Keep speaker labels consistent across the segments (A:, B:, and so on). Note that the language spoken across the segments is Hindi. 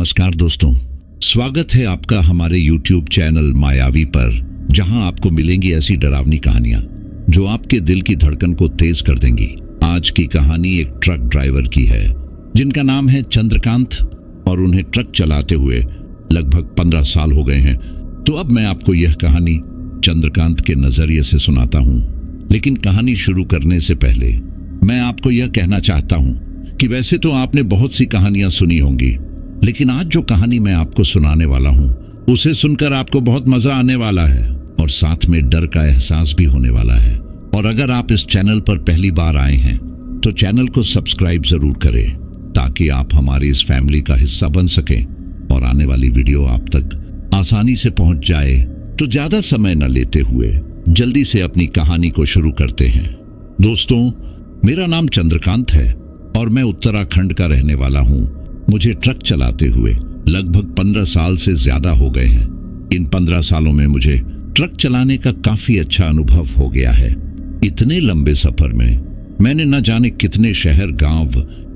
A: नमस्कार दोस्तों, स्वागत है आपका हमारे YouTube चैनल मायावी पर, जहां आपको मिलेंगी ऐसी डरावनी कहानियां जो आपके दिल की धड़कन को तेज कर देंगी। आज की कहानी एक ट्रक ड्राइवर की है जिनका नाम है चंद्रकांत और उन्हें ट्रक चलाते हुए लगभग 15 साल हो गए हैं। तो अब मैं आपको यह कहानी चंद्रकांत के नजरिए से सुनाता हूं। लेकिन कहानी शुरू करने से पहले मैं आपको यह कहना चाहता हूं कि वैसे तो आपने बहुत सी कहानियां सुनी होंगी, लेकिन आज जो कहानी मैं आपको सुनाने वाला हूं उसे सुनकर आपको बहुत मजा आने वाला है और साथ में डर का एहसास भी होने वाला है। और अगर आप इस चैनल पर पहली बार आए हैं तो चैनल को सब्सक्राइब जरूर करें ताकि आप हमारी इस फैमिली का हिस्सा बन सकें और आने वाली वीडियो आप तक आसानी से पहुंच जाए। तो ज्यादा समय न लेते हुए जल्दी से अपनी कहानी को शुरू करते हैं। दोस्तों, मेरा नाम चंद्रकांत है और मैं उत्तराखंड का रहने वाला हूं। मुझे ट्रक चलाते हुए लगभग 15 साल से ज्यादा हो गए हैं। इन 15 सालों में मुझे ट्रक चलाने का काफी अच्छा अनुभव हो गया है। इतने लंबे सफर में मैंने न जाने कितने शहर, गांव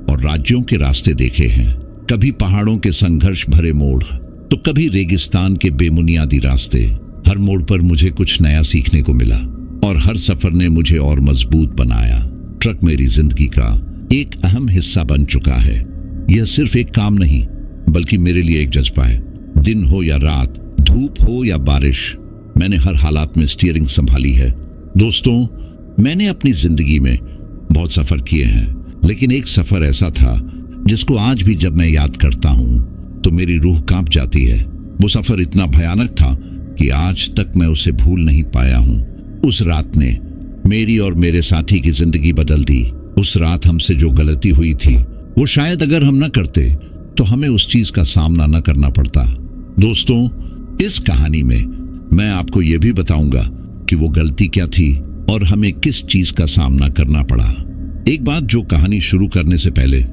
A: और राज्यों के रास्ते देखे हैं। कभी पहाड़ों के संघर्ष भरे मोड़ तो कभी रेगिस्तान के बेबुनियादी रास्ते। हर मोड़ पर मुझे कुछ नया सीखने को मिला और हर सफर ने मुझे और मजबूत बनाया। ट्रक मेरी जिंदगी का एक अहम हिस्सा बन चुका है। यह सिर्फ एक काम नहीं बल्कि मेरे लिए एक जज्बा है। दिन हो या रात, धूप हो या बारिश, मैंने हर हालात में स्टीयरिंग संभाली है। दोस्तों, मैंने अपनी जिंदगी में बहुत सफर किए हैं, लेकिन एक सफर ऐसा था जिसको आज भी जब मैं याद करता हूं तो मेरी रूह कांप जाती है। वो सफर इतना भयानक था कि आज तक मैं उसे भूल नहीं पाया हूं। उस रात ने मेरी और मेरे साथी की जिंदगी बदल दी। उस रात हमसे जो गलती हुई थी वो शायद अगर हम न करते तो हमें उस चीज का सामना न करना पड़ता। दोस्तों, इस कहानी में मैं आपको यह भी बताऊंगा कि वो गलती क्या थी और हमें किस चीज का सामना करना पड़ा। एक बात जो कहानी शुरू करने से पहले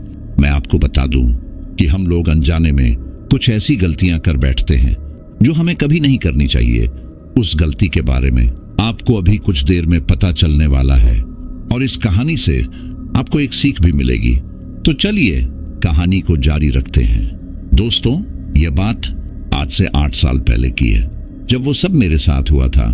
A: मैं आपको बता दूं कि हम लोग अनजाने में कुछ ऐसी गलतियां कर बैठते हैं जो हमें कभी नहीं करनी चाहिए। उस गलती के बारे में आपको अभी कुछ देर में पता चलने वाला है और इस कहानी से आपको एक सीख भी मिलेगी। तो चलिए कहानी को जारी रखते हैं। दोस्तों, यह बात आज से 8 साल पहले की है, जब वो सब मेरे साथ हुआ था।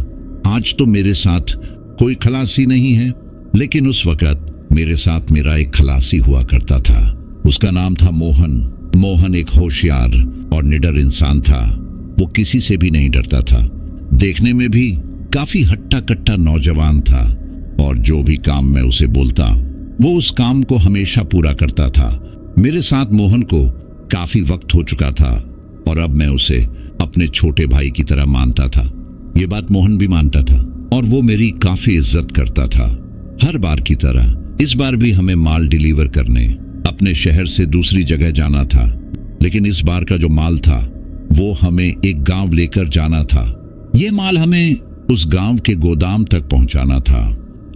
A: आज तो मेरे साथ कोई खलासी नहीं है, लेकिन उस वक्त मेरे साथ मेरा एक खलासी हुआ करता था। उसका नाम था मोहन। मोहन एक होशियार और निडर इंसान था। वो किसी से भी नहीं डरता था। देखने में भी काफी हट्टा कट्टा नौजवान था और जो भी काम मैं उसे बोलता वो उस काम को हमेशा पूरा करता था। मेरे साथ मोहन को काफी वक्त हो चुका था और अब मैं उसे अपने छोटे भाई की तरह मानता था। ये बात मोहन भी मानता था और वो मेरी काफी इज्जत करता था। हर बार की तरह इस बार भी हमें माल डिलीवर करने अपने शहर से दूसरी जगह जाना था, लेकिन इस बार का जो माल था वो हमें एक गांव लेकर जाना था। ये माल हमें उस गांव के गोदाम तक पहुंचाना था।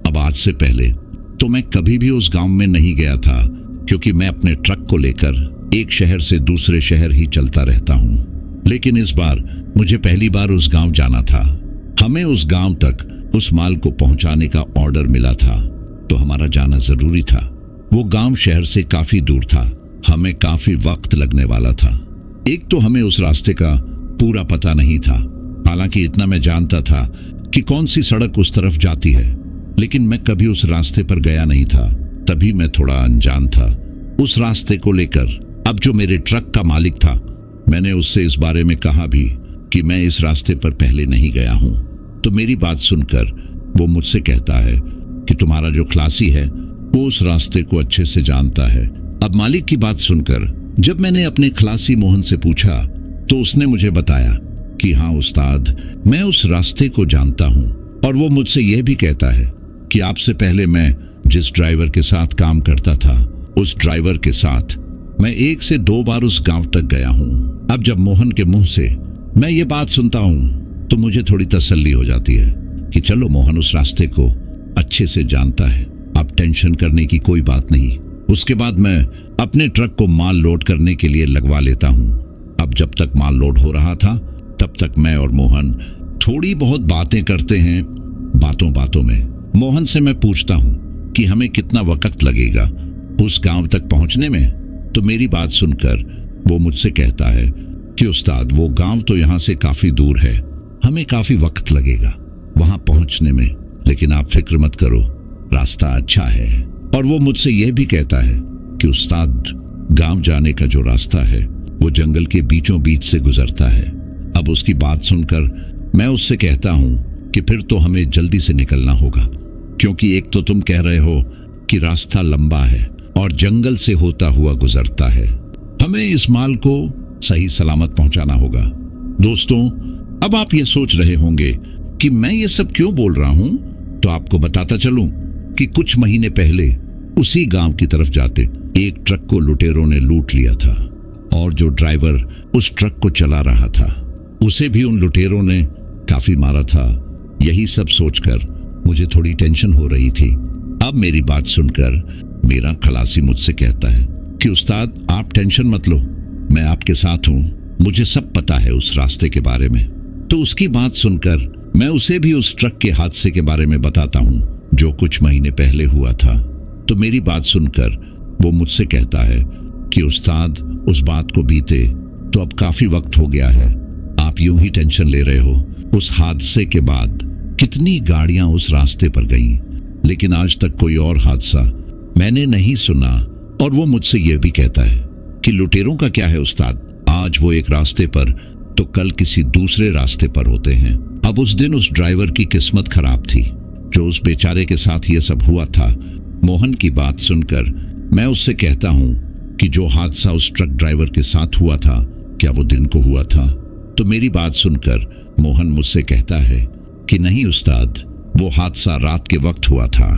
A: अब आज से पहले तो मैं कभी भी उस गांव में नहीं गया था, क्योंकि मैं अपने ट्रक को लेकर एक शहर से दूसरे शहर ही चलता रहता हूं। लेकिन इस बार मुझे पहली बार उस गांव जाना था। हमें उस गांव तक उस माल को पहुंचाने का ऑर्डर मिला था, तो हमारा जाना जरूरी था। वो गांव शहर से काफी दूर था। हमें काफी वक्त लगने वाला था। एक तो हमें उस रास्ते का पूरा पता नहीं था। हालांकि इतना मैं जानता था कि कौन सी सड़क उस तरफ जाती है, लेकिन मैं कभी उस रास्ते पर गया नहीं था। तभी मैं थोड़ा अनजान था उस रास्ते को लेकर। अब जो मेरे ट्रक का मालिक था, मैंने उससे इस बारे में कहा भी कि मैं इस रास्ते पर पहले नहीं गया हूं। तो मेरी बात सुनकर वो मुझसे कहता है कि तुम्हारा जो खलासी है वो उस रास्ते को अच्छे से जानता है। अब मालिक की बात सुनकर जब मैंने अपने खलासी मोहन से पूछा तो उसने मुझे बताया कि हाँ उस्ताद, मैं उस रास्ते को जानता हूँ। और वो मुझसे यह भी कहता है कि आपसे पहले मैं जिस ड्राइवर के साथ काम करता था, उस ड्राइवर के साथ मैं 1 से 2 बार उस गांव तक गया हूँ। अब जब मोहन के मुंह से मैं ये बात सुनता हूँ तो मुझे थोड़ी तसल्ली हो जाती है कि चलो मोहन उस रास्ते को अच्छे से जानता है, अब टेंशन करने की कोई बात नहीं। उसके बाद मैं अपने ट्रक को माल लोड करने के लिए लगवा लेता हूँ। अब जब तक माल लोड हो रहा था तब तक मैं और मोहन थोड़ी बहुत बातें करते हैं। बातों बातों में मोहन से मैं पूछता हूँ कि हमें कितना वक्त लगेगा उस गांव तक पहुंचने में। तो मेरी बात सुनकर वो मुझसे कहता है कि उस्ताद वो गांव तो यहाँ से काफी दूर है, हमें काफी वक्त लगेगा वहां पहुंचने में, लेकिन आप फिक्र मत करो, रास्ता अच्छा है। और वो मुझसे यह भी कहता है कि उस्ताद गांव जाने का जो रास्ता है वो जंगल के बीचों बीच से गुजरता है। अब उसकी बात सुनकर मैं उससे कहता हूं कि फिर तो हमें जल्दी से निकलना होगा, क्योंकि एक तो तुम कह रहे हो कि रास्ता लंबा है और जंगल से होता हुआ गुजरता है, हमें इस माल को सही सलामत पहुंचाना होगा। दोस्तों, अब आप ये सोच रहे होंगे कि मैं ये सब क्यों बोल रहा हूं, तो आपको बताता चलूं कि कुछ महीने पहले उसी गांव की तरफ जाते एक ट्रक को लुटेरों ने लूट लिया था, और जो ड्राइवर उस ट्रक को चला रहा था उसे भी उन लुटेरों ने काफी मारा था। यही सब सोचकर मुझे थोड़ी टेंशन हो रही थी। अब मेरी बात सुनकर मेरा खलासी मुझसे कहता है कि उस्ताद आप टेंशन मत लो, मैं आपके साथ हूं, मुझे सब पता है उस रास्ते के बारे में। तो उसकी बात सुनकर मैं उसे भी उस ट्रक के हादसे के बारे में बताता हूं जो कुछ महीने पहले हुआ था। तो मेरी बात सुनकर वो मुझसे कहता है कि उस्ताद उस बात को बीते तो अब काफी वक्त हो गया है, आप यूं ही टेंशन ले रहे हो। उस हादसे के बाद कितनी गाड़ियां उस रास्ते पर गईं, लेकिन आज तक कोई और हादसा मैंने नहीं सुना। और वो मुझसे यह भी कहता है कि लुटेरों का क्या है उस्ताद, आज वो एक रास्ते पर तो कल किसी दूसरे रास्ते पर होते हैं। अब उस दिन उस ड्राइवर की किस्मत खराब थी जो उस बेचारे के साथ ये सब हुआ था। मोहन की बात सुनकर मैं उससे कहता हूं कि जो हादसा उस ट्रक ड्राइवर के साथ हुआ था क्या वो दिन को हुआ था। तो मेरी बात सुनकर मोहन मुझसे कहता है कि नहीं उस्ताद, वो हादसा रात के वक्त हुआ था।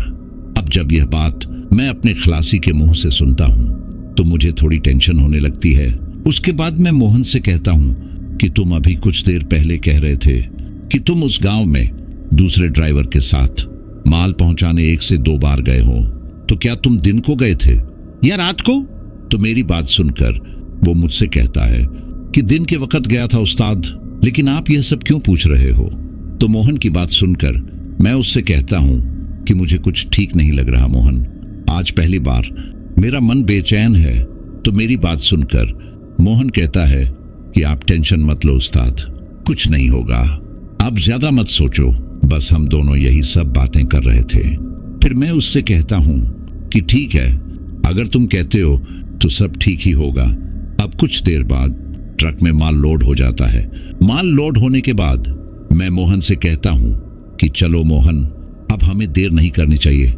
A: अब जब यह बात मैं अपने खलासी के मुंह से सुनता हूं तो मुझे थोड़ी टेंशन होने लगती है। उसके बाद मैं मोहन से कहता हूं कि तुम अभी कुछ देर पहले कह रहे थे कि तुम उस गांव में दूसरे ड्राइवर के साथ माल पहुंचाने 1 से 2 बार गए हो, तो क्या तुम दिन को गए थे या रात को? तो मेरी बात सुनकर वो मुझसे कहता है कि दिन के वक्त गया था उस्ताद, लेकिन आप यह सब क्यों पूछ रहे हो? तो मोहन की बात सुनकर मैं उससे कहता हूं कि मुझे कुछ ठीक नहीं लग रहा मोहन, आज पहली बार मेरा मन बेचैन है। तो मेरी बात सुनकर मोहन कहता है कि आप टेंशन मत लो उस्ताद, कुछ नहीं होगा, आप ज्यादा मत सोचो, बस हम दोनों यही सब बातें कर रहे थे। फिर मैं उससे कहता हूं कि ठीक है, अगर तुम कहते हो तो सब ठीक ही होगा। अब कुछ देर बाद ट्रक में माल लोड हो जाता है। माल लोड होने के बाद मैं मोहन से कहता हूं कि चलो मोहन, अब हमें देर नहीं करनी चाहिए।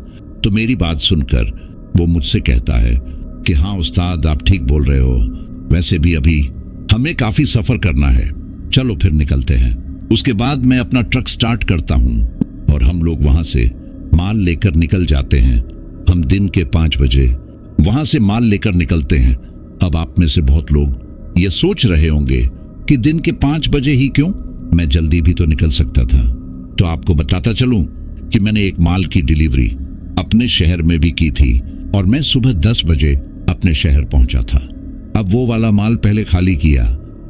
A: तो मेरी बात सुनकर वो मुझसे कहता है कि हाँ उस्ताद, आप ठीक बोल रहे हो, वैसे भी अभी हमें काफी सफर करना है, चलो फिर निकलते हैं। उसके बाद मैं अपना ट्रक स्टार्ट करता हूं और हम लोग वहां से माल लेकर निकल जाते हैं। हम दिन के 5 बजे वहां से माल लेकर निकलते हैं। अब आप में से बहुत लोग ये सोच रहे होंगे कि दिन के 5 बजे ही क्यों, मैं जल्दी भी तो निकल सकता था। तो आपको बताता चलूं कि मैंने एक माल की डिलीवरी अपने शहर में भी की थी और मैं सुबह 10 बजे अपने शहर पहुंचा था। अब वो वाला माल पहले खाली किया,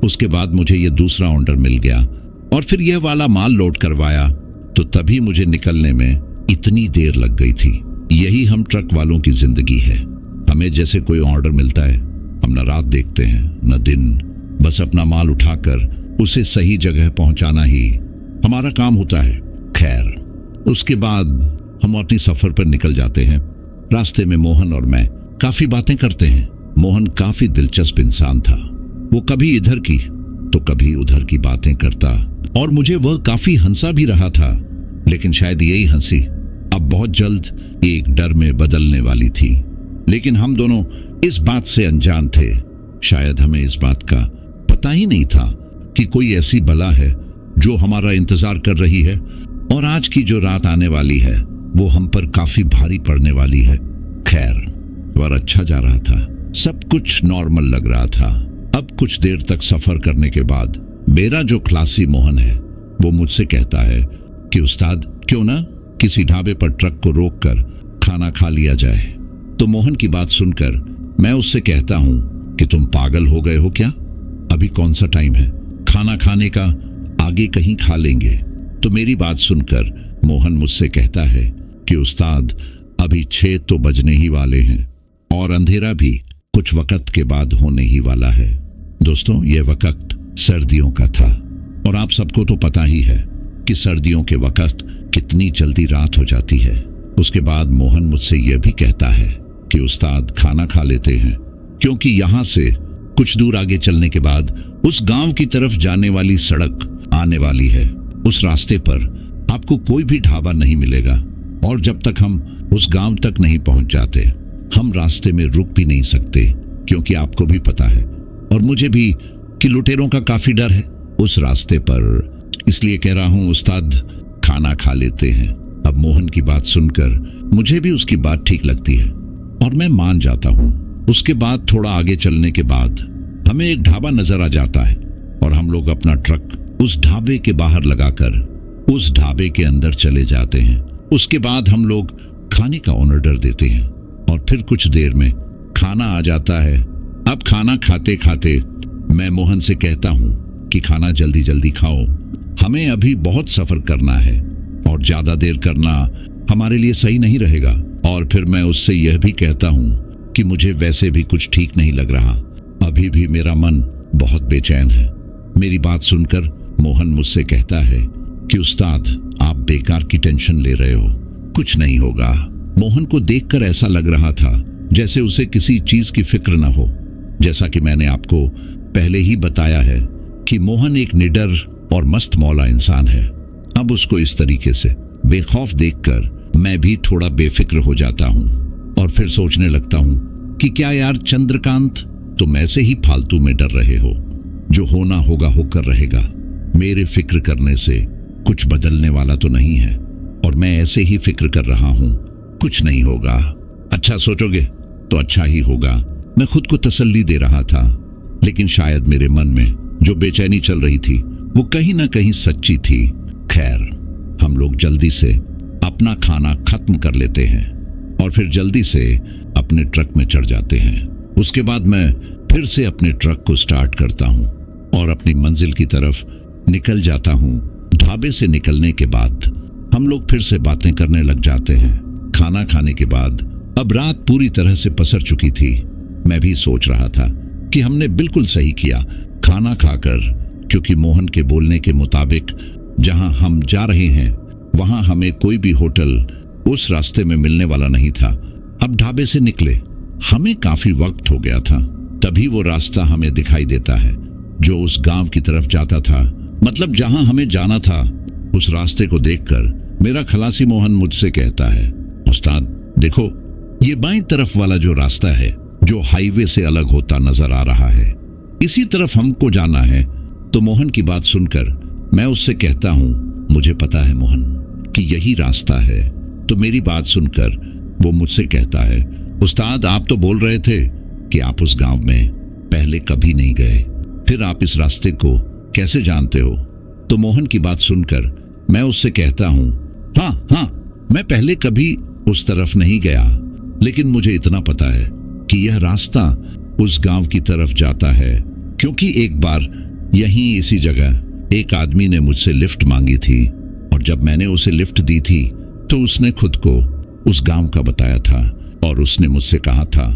A: उसके बाद मुझे ये दूसरा ऑर्डर मिल गया और फिर यह वाला माल लोड करवाया, तो तभी मुझे निकलने में इतनी देर लग गई थी। यही हम ट्रक वालों की जिंदगी है। हमें जैसे कोई ऑर्डर मिलता है, हम न रात देखते हैं न दिन, बस अपना माल उठाकर उसे सही जगह पहुंचाना ही हमारा काम होता है। खैर, उसके बाद हम अपनी सफर पर निकल जाते हैं। रास्ते में मोहन और मैं काफी बातें करते हैं। मोहन काफी दिलचस्प इंसान था, वो कभी इधर की तो कभी उधर की बातें करता और मुझे वह काफी हंसा भी रहा था। लेकिन शायद यही हंसी अब बहुत जल्द एक डर में बदलने वाली थी। लेकिन हम दोनों इस बात से अनजान थे। शायद हमें इस बात का पता ही नहीं था कि कोई ऐसी बला है जो हमारा इंतजार कर रही है और आज की जो रात आने वाली है वो हम पर काफी भारी पड़ने वाली है। खैर, सफर अच्छा जा रहा था, सब कुछ नॉर्मल लग रहा था। अब कुछ देर तक सफर करने के बाद मेरा जो खलासी मोहन है वो मुझसे कहता है कि उस्ताद, क्यों ना किसी ढाबे पर ट्रक को रोककर खाना खा लिया जाए। तो मोहन की बात सुनकर मैं उससे कहता हूं कि तुम पागल हो गए हो क्या, अभी कौन सा टाइम है, खाना खाने का आगे कहीं खा लेंगे। तो मेरी बात सुनकर मोहन मुझसे कहता है कि उस्ताद, अभी 6 तो बजने ही वाले हैं और अंधेरा भी कुछ वक्त के बाद होने ही वाला है। दोस्तों, यह वक्त सर्दियों का था और आप सबको तो पता ही है कि सर्दियों के वक्त कितनी जल्दी रात हो जाती है। उसके बाद मोहन मुझसे यह भी कहता है कि उस्ताद खाना खा लेते हैं, क्योंकि यहाँ से कुछ दूर आगे चलने के बाद उस गांव की तरफ जाने वाली सड़क आने वाली है। उस रास्ते पर आपको कोई भी ढाबा नहीं मिलेगा और जब तक हम उस गांव तक नहीं पहुंच जाते हम रास्ते में रुक भी नहीं सकते, क्योंकि आपको भी पता है और मुझे भी कि लुटेरों का काफी डर है उस रास्ते पर। इसलिए कह रहा हूं उस्ताद खाना खा लेते हैं। अब मोहन की बात सुनकर मुझे भी उसकी बात ठीक लगती है और मैं मान जाता हूं। उसके बाद थोड़ा आगे चलने के बाद हमें एक ढाबा नजर आ जाता है और हम लोग अपना ट्रक उस ढाबे के बाहर लगाकर उस ढाबे के अंदर चले जाते हैं। उसके बाद हम लोग खाने का ऑर्डर देते हैं और फिर कुछ देर में खाना आ जाता है। अब खाना खाते खाते मैं मोहन से कहता हूं कि खाना जल्दी जल्दी खाओ, हमें अभी बहुत सफर करना है और ज्यादा देर करना हमारे लिए सही नहीं रहेगा। और फिर मैं उससे यह भी कहता हूं कि मुझे वैसे भी कुछ ठीक नहीं लग रहा, अभी भी मेरा मन बहुत बेचैन है। मेरी बात सुनकर मोहन मुझसे कहता है कि उस्ताद आप बेकार की टेंशन ले रहे हो, कुछ नहीं होगा। मोहन को देखकर ऐसा लग रहा था जैसे उसे किसी चीज की फिक्र न हो। जैसा कि मैंने आपको पहले ही बताया है कि मोहन एक निडर और मस्त मौला इंसान है। अब उसको इस तरीके से बेखौफ देखकर मैं भी थोड़ा बेफिक्र हो जाता हूँ और फिर सोचने लगता हूँ कि क्या यार चंद्रकांत, तुम ऐसे ही फालतू में डर रहे हो, जो होना होगा होकर रहेगा। मेरे फिक्र करने से कुछ बदलने वाला तो नहीं है और मैं ऐसे ही फिक्र कर रहा हूँ, कुछ नहीं होगा। अच्छा सोचोगे तो अच्छा ही होगा, मैं खुद को तसल्ली दे रहा था। लेकिन शायद मेरे मन में जो बेचैनी चल रही थी वो कहीं ना कहीं सच्ची थी। खैर, हम लोग जल्दी से अपना खाना खत्म कर लेते हैं और फिर जल्दी से अपने ट्रक में चढ़ जाते हैं। उसके बाद मैं फिर से अपने ट्रक को स्टार्ट करता हूँ और अपनी मंजिल की तरफ निकल जाता हूँ। ढाबे से निकलने के बाद हम लोग फिर से बातें करने लग जाते हैं। खाना खाने के बाद अब रात पूरी तरह से पसर चुकी थी। मैं भी सोच रहा था कि हमने बिल्कुल सही किया खाना खाकर, क्योंकि मोहन के बोलने के मुताबिक जहां हम जा रहे हैं वहां हमें कोई भी होटल उस रास्ते में मिलने वाला नहीं था। अब ढाबे से निकले हमें काफी वक्त हो गया था, तभी वो रास्ता हमें दिखाई देता है जो उस गांव की तरफ जाता था, मतलब जहां हमें जाना था। उस रास्ते को देखकर मेरा खलासी मोहन मुझसे कहता है, उस्ताद देखो, ये बाईं तरफ वाला जो रास्ता है जो हाईवे से अलग होता नजर आ रहा है, इसी तरफ हमको जाना है। तो मोहन की बात सुनकर मैं उससे कहता हूं, मुझे पता है मोहन कि यही रास्ता है। तो मेरी बात सुनकर वो मुझसे कहता है, उस्ताद आप तो बोल रहे थे कि आप उस गांव में पहले कभी नहीं गए, फिर आप इस रास्ते को कैसे जानते हो? तो मोहन की बात सुनकर मैं उससे कहता हूं, हाँ, मैं पहले कभी उस तरफ नहीं गया, लेकिन मुझे इतना पता है कि यह रास्ता उस गांव की तरफ जाता है, क्योंकि एक बार यहीं इसी जगह एक आदमी ने मुझसे लिफ्ट मांगी थी और जब मैंने उसे लिफ्ट दी थी तो उसने खुद को उस गांव का बताया था और उसने मुझसे कहा था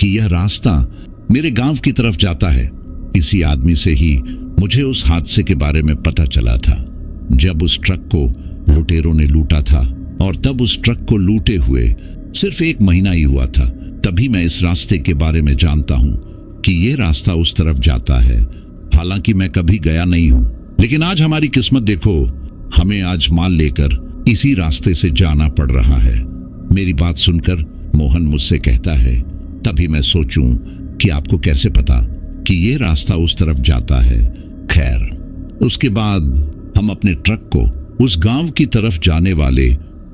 A: कि यह रास्ता मेरे गांव की तरफ जाता है। इसी आदमी से ही मुझे उस हादसे के बारे में पता चला था जब उस ट्रक को लुटेरों ने लूटा था, और तब उस ट्रक को लूटे हुए सिर्फ 1 महीना ही हुआ था। तभी मैं इस रास्ते के बारे में जानता हूं कि यह रास्ता उस तरफ जाता है। हालांकि मैं कभी गया नहीं हूं, लेकिन आज हमारी किस्मत देखो, हमें आज माल लेकर इसी रास्ते से जाना पड़ रहा है। मेरी बात सुनकर मोहन मुझसे कहता है, तभी मैं सोचूं कि आपको कैसे पता कि ये रास्ता उस तरफ जाता है। खैर, उसके बाद हम अपने ट्रक को उस गांव की तरफ जाने वाले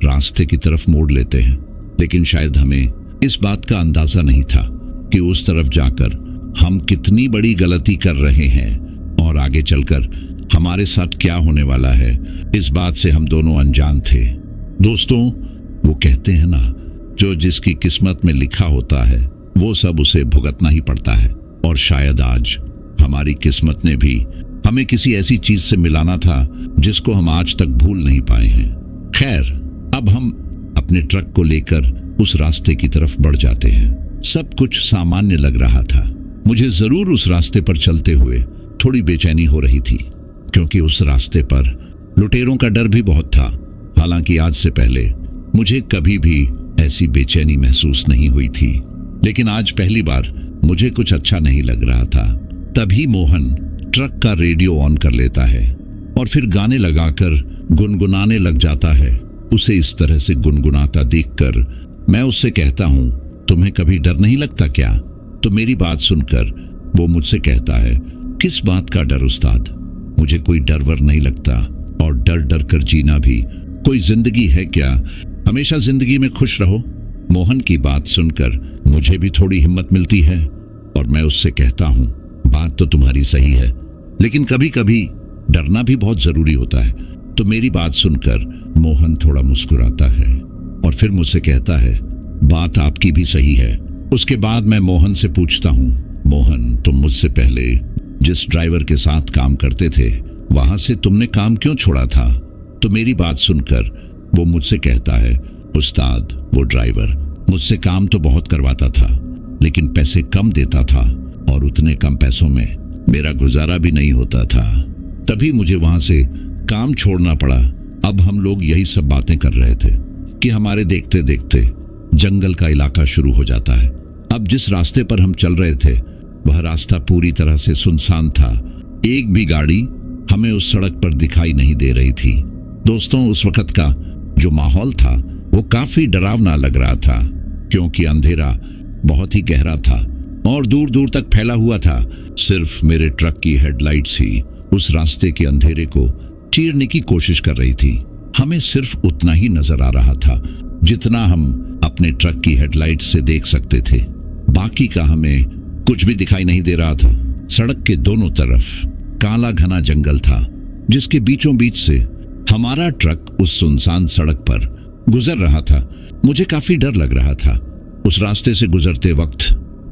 A: रास्ते की तरफ मोड़ लेते हैं, लेकिन शायद हमें इस बात का अंदाजा नहीं था कि उस तरफ जाकर हम कितनी बड़ी गलती कर रहे हैं और आगे चलकर हमारे साथ क्या होने वाला है, इस बात से हम दोनों अनजान थे। दोस्तों, वो कहते हैं ना, जो जिसकी किस्मत में लिखा होता है वो सब उसे भुगतना ही पड़ता है, और शायद आज हमारी किस्मत ने भी हमें किसी ऐसी चीज से मिलाना था जिसको हम आज तक भूल नहीं पाए हैं। खैर, अब हम अपने ट्रक को लेकर उस रास्ते की तरफ बढ़ जाते हैं। सब कुछ सामान्य लग रहा था, मुझे जरूर उस रास्ते पर चलते हुए थोड़ी बेचैनी हो रही थी, क्योंकि उस रास्ते पर लुटेरों का डर भी बहुत था। हालांकि आज से पहले मुझे कभी भी ऐसी बेचैनी महसूस नहीं हुई थी, लेकिन आज पहली बार मुझे कुछ अच्छा नहीं लग रहा था। तभी मोहन ट्रक का रेडियो ऑन कर लेता है और फिर गाने लगाकर गुनगुनाने लग जाता है। उसे इस तरह से गुनगुनाता देखकर मैं उससे कहता हूँ, तुम्हें कभी डर नहीं लगता क्या? तो मेरी बात सुनकर वो मुझसे कहता है, किस बात का डर उस्ताद? मुझे कोई डर वर नहीं लगता, और डर डर कर जीना भी कोई जिंदगी है क्या? हमेशा जिंदगी में खुश रहो। मोहन की बात सुनकर मुझे भी थोड़ी हिम्मत मिलती है और मैं उससे कहता हूँ, बात तो तुम्हारी सही है, लेकिन कभी कभी डरना भी बहुत जरूरी होता है। तो मेरी बात सुनकर मोहन थोड़ा मुस्कुराता है और फिर मुझसे कहता है, बात आपकी भी सही है। उसके बाद मैं मोहन से पूछता हूँ, मोहन तुम मुझसे पहले जिस ड्राइवर के साथ काम करते थे वहां से तुमने काम क्यों छोड़ा था? तो मेरी बात सुनकर वो मुझसे कहता है, उस्ताद वो ड्राइवर मुझसे काम तो बहुत करवाता था, लेकिन पैसे कम देता था और उतने कम पैसों में मेरा गुजारा भी नहीं होता था। तभी मुझे वहां से काम छोड़ना पड़ा। अब हम लोग यही सब बातें कर रहे थे कि हमारे देखते देखते जंगल का इलाका शुरू हो जाता है। अब जिस रास्ते पर हम चल रहे थे वह रास्ता पूरी तरह से सुनसान था। एक भी गाड़ी हमें उस सड़क पर दिखाई नहीं दे रही थी। दोस्तों, उस वक्त का जो माहौल था वो काफी डरावना लग रहा था, क्योंकि अंधेरा बहुत ही गहरा था और दूर दूर तक फैला हुआ था। सिर्फ मेरे ट्रक की हेडलाइट्स ही उस रास्ते के अंधेरे को चीरने की कोशिश कर रही थी। हमें सिर्फ उतना ही नजर आ रहा था जितना हम अपने ट्रक की हेडलाइट्स से देख सकते थे। बाकी का हमें कुछ भी दिखाई नहीं दे रहा था। सड़क के दोनों तरफ काला घना जंगल था, जिसके बीचों बीच से हमारा ट्रक उस सुनसान सड़क पर गुजर रहा था। मुझे काफी डर लग रहा था। उस रास्ते से गुजरते वक्त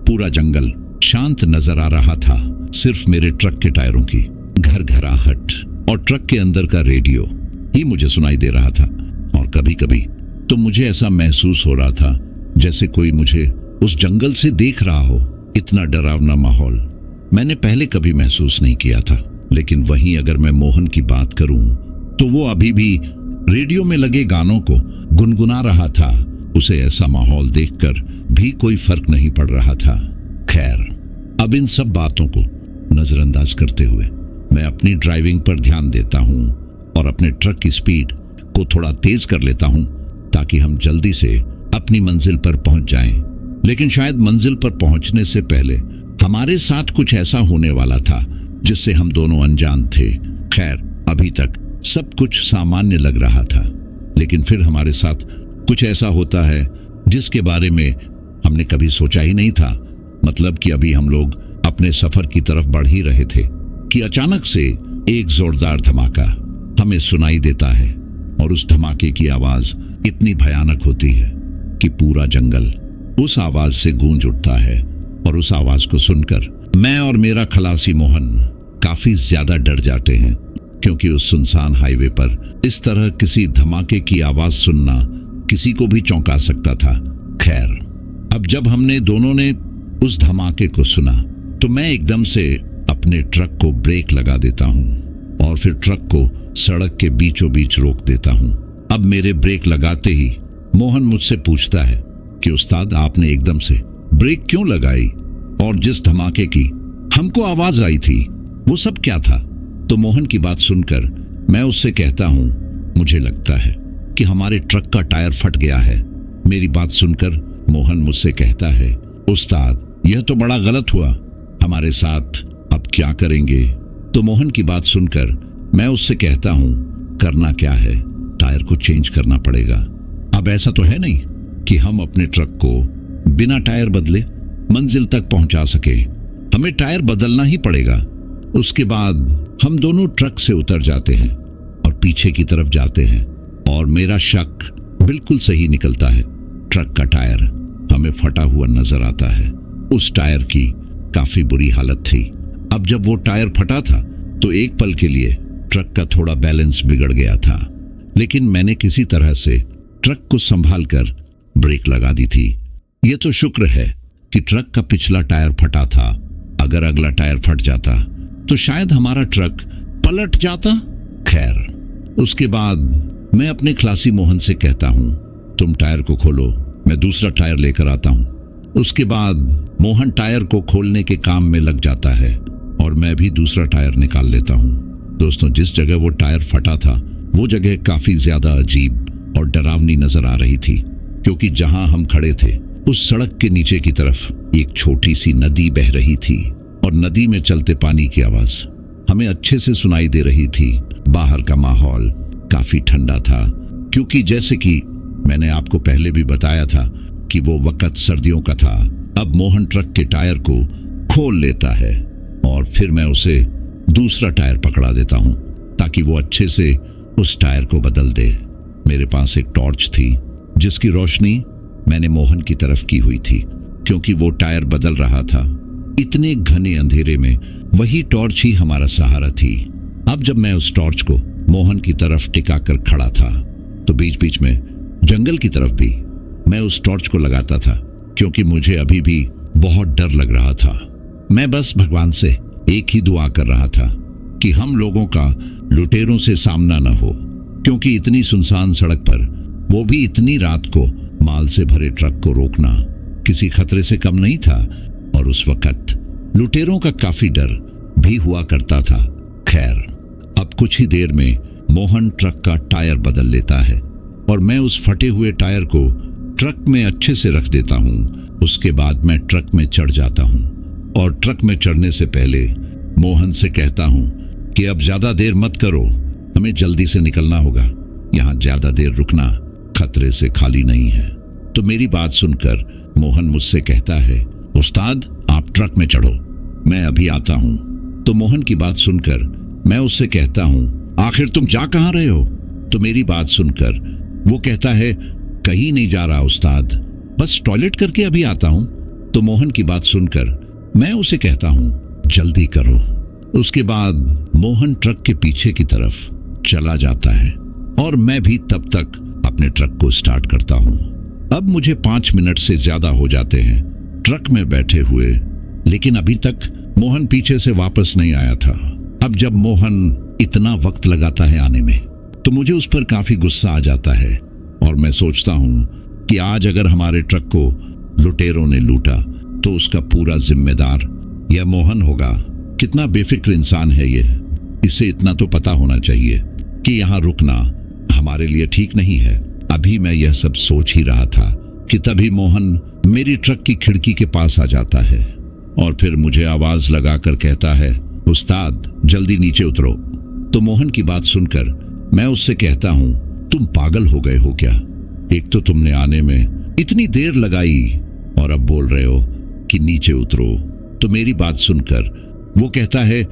A: पूरा जंगल शांत नजर आ रहा था। सिर्फ मेरे ट्रक के टायरों की घरघराहट और ट्रक के अंदर का रेडियो ही मुझे सुनाई दे रहा था। और कभी कभी तो मुझे ऐसा महसूस हो रहा था जैसे कोई मुझे उस जंगल से देख रहा हो। इतना डरावना माहौल मैंने पहले कभी महसूस नहीं किया था। लेकिन वहीं अगर मैं मोहन की बात करूं तो वो अभी भी रेडियो में लगे गानों को गुनगुना रहा था। उसे ऐसा माहौल देखकर भी कोई फर्क नहीं पड़ रहा था। खैर, अब इन सब बातों को नजरअंदाज करते हुए मैं अपनी ड्राइविंग पर ध्यान देता हूं और अपने ट्रक की स्पीड को थोड़ा तेज कर लेता हूं ताकि हम जल्दी से अपनी मंजिल पर पहुंच जाएं। लेकिन शायद मंजिल पर पहुंचने से पहले हमारे साथ कुछ ऐसा होने वाला था जिससे हम दोनों अनजान थे। खैर, अभी तक सब कुछ सामान्य लग रहा था, लेकिन फिर हमारे साथ कुछ ऐसा होता है जिसके बारे में हमने कभी सोचा ही नहीं था। मतलब कि अभी हम लोग अपने सफर की तरफ बढ़ ही रहे थे कि अचानक से एक जोरदार धमाका हमें सुनाई देता है और उस धमाके की आवाज इतनी भयानक होती है कि पूरा जंगल उस आवाज से गूंज उठता है। और उस आवाज को सुनकर मैं और मेरा खलासी मोहन काफी ज्यादा डर जाते हैं, क्योंकि उस सुनसान हाईवे पर इस तरह किसी धमाके की आवाज सुनना किसी को भी चौंका सकता था। खैर, अब जब हमने दोनों ने उस धमाके को सुना तो मैं एकदम से अपने ट्रक को ब्रेक लगा देता हूं और फिर ट्रक को सड़क के बीचों बीच रोक देता हूं। अब मेरे ब्रेक लगाते ही मोहन मुझसे पूछता है कि उस्ताद, आपने एकदम से ब्रेक क्यों लगाई? और जिस धमाके की हमको आवाज आई थी वो सब क्या था? तो मोहन की बात सुनकर मैं उससे कहता हूं, मुझे लगता है कि हमारे ट्रक का टायर फट गया है। मेरी बात सुनकर मोहन मुझसे कहता है, उस्ताद यह तो बड़ा गलत हुआ, हमारे साथ अब क्या करेंगे? तो मोहन की बात सुनकर मैं उससे कहता हूं, करना क्या है, टायर को चेंज करना पड़ेगा। अब ऐसा तो है नहीं कि हम अपने ट्रक को बिना टायर बदले मंजिल तक पहुंचा सके। हमें टायर बदलना ही पड़ेगा। उसके बाद हम दोनों ट्रक से उतर जाते हैं और पीछे की तरफ जाते हैं और मेरा शक बिल्कुल सही निकलता है। ट्रक का टायर हमें फटा हुआ नजर आता है। उस टायर की काफी बुरी हालत थी। अब जब वो टायर फटा था तो एक पल के लिए ट्रक का थोड़ा बैलेंस बिगड़ गया था, लेकिन मैंने किसी तरह से ट्रक को संभाल कर ब्रेक लगा दी थी। ये तो शुक्र है कि ट्रक का पिछला टायर फटा था अगर अगला टायर फट जाता तो शायद हमारा ट्रक पलट जाता। खैर, उसके बाद मैं अपने खलासी मोहन से कहता हूं, तुम टायर को खोलो, मैं दूसरा टायर लेकर आता हूं। उसके बाद मोहन टायर को खोलने के काम में लग जाता है और मैं भी दूसरा टायर निकाल लेता हूं। दोस्तों, जिस जगह वो टायर फटा था वो जगह काफी ज्यादा अजीब और डरावनी नजर आ रही थी, क्योंकि जहां हम खड़े थे उस सड़क के नीचे की तरफ एक छोटी सी नदी बह रही थी और नदी में चलते पानी की आवाज हमें अच्छे से सुनाई दे रही थी। बाहर का माहौल काफी ठंडा था, क्योंकि जैसे कि मैंने आपको पहले भी बताया था कि वो वक्त सर्दियों का था। अब मोहन ट्रक के टायर को खोल लेता है और फिर मैं उसे दूसरा टायर पकड़ा देता हूं ताकि वो अच्छे से उस टायर को बदल दे। मेरे पास एक टॉर्च थी जिसकी रोशनी मैंने मोहन की तरफ की हुई थी, क्योंकि वो टायर बदल रहा था। इतने घने अंधेरे में वही टॉर्च ही हमारा सहारा थी। अब जब मैं उस टॉर्च को मोहन की तरफ टिकाकर खड़ा था तो बीच बीच में जंगल की तरफ भी मैं उस टॉर्च को लगाता था, क्योंकि मुझे अभी भी बहुत डर लग रहा था। मैं बस भगवान से एक ही दुआ कर रहा था कि हम लोगों का लुटेरों से सामना न हो, क्योंकि इतनी सुनसान सड़क पर, वो भी इतनी रात को, माल से भरे ट्रक को रोकना किसी खतरे से कम नहीं था। और उस वक्त लुटेरों का काफी डर भी हुआ करता था। खैर, अब कुछ ही देर में मोहन ट्रक का टायर बदल लेता है और मैं उस फटे हुए टायर को ट्रक में अच्छे से रख देता हूं। उसके बाद मैं ट्रक में चढ़ जाता हूं और ट्रक में चढ़ने से पहले मोहन से कहता हूं कि अब ज्यादा देर मत करो, हमें जल्दी से निकलना होगा। यहां ज्यादा देर रुकना खतरे से खाली नहीं है। तो मेरी बात सुनकर मोहन मुझसे कहता है, उस्ताद आप ट्रक में चढ़ो, मैं अभी आता हूं। तो मोहन की बात सुनकर मैं उससे कहता हूं, आखिर तुम जा कहां रहे हो? तो मेरी बात सुनकर वो कहता है, कहीं नहीं जा रहा उस्ताद, बस टॉयलेट करके अभी आता हूं। तो मोहन की बात सुनकर मैं उसे कहता हूं, जल्दी करो। उसके बाद मोहन ट्रक के पीछे की तरफ चला जाता है और मैं भी तब तक अपने ट्रक को स्टार्ट करता हूं। अब मुझे 5 मिनट से ज्यादा हो जाते हैं ट्रक में बैठे हुए, लेकिन अभी तक मोहन पीछे से वापस नहीं आया था। अब जब मोहन इतना वक्त लगाता है आने में तो मुझे उस पर काफी गुस्सा आ जाता है और मैं सोचता हूं कि आज अगर हमारे ट्रक को लुटेरों ने लूटा तो उसका पूरा जिम्मेदार यह मोहन होगा। कितना बेफिक्र इंसान है ये। इसे इतना तो पता होना चाहिए कि यहाँ रुकना हमारे लिए ठीक नहीं है। अभी मैं यह सब सोच ही रहा था कि तभी मोहन मेरी ट्रक की खिड़की के पास आ जाता है और फिर मुझे आवाज लगाकर कहता है, उस्ताद जल्दी नीचे उतरो। तो मोहन की बात सुनकर मैं उससे कहता हूं, तुम पागल हो गए हो क्या? एक तो तुमने आने में इतनी देर लगाई और अब बोल रहे हो कि नीचे उतरो। तो मेरी बात सुनकर वो कहता है,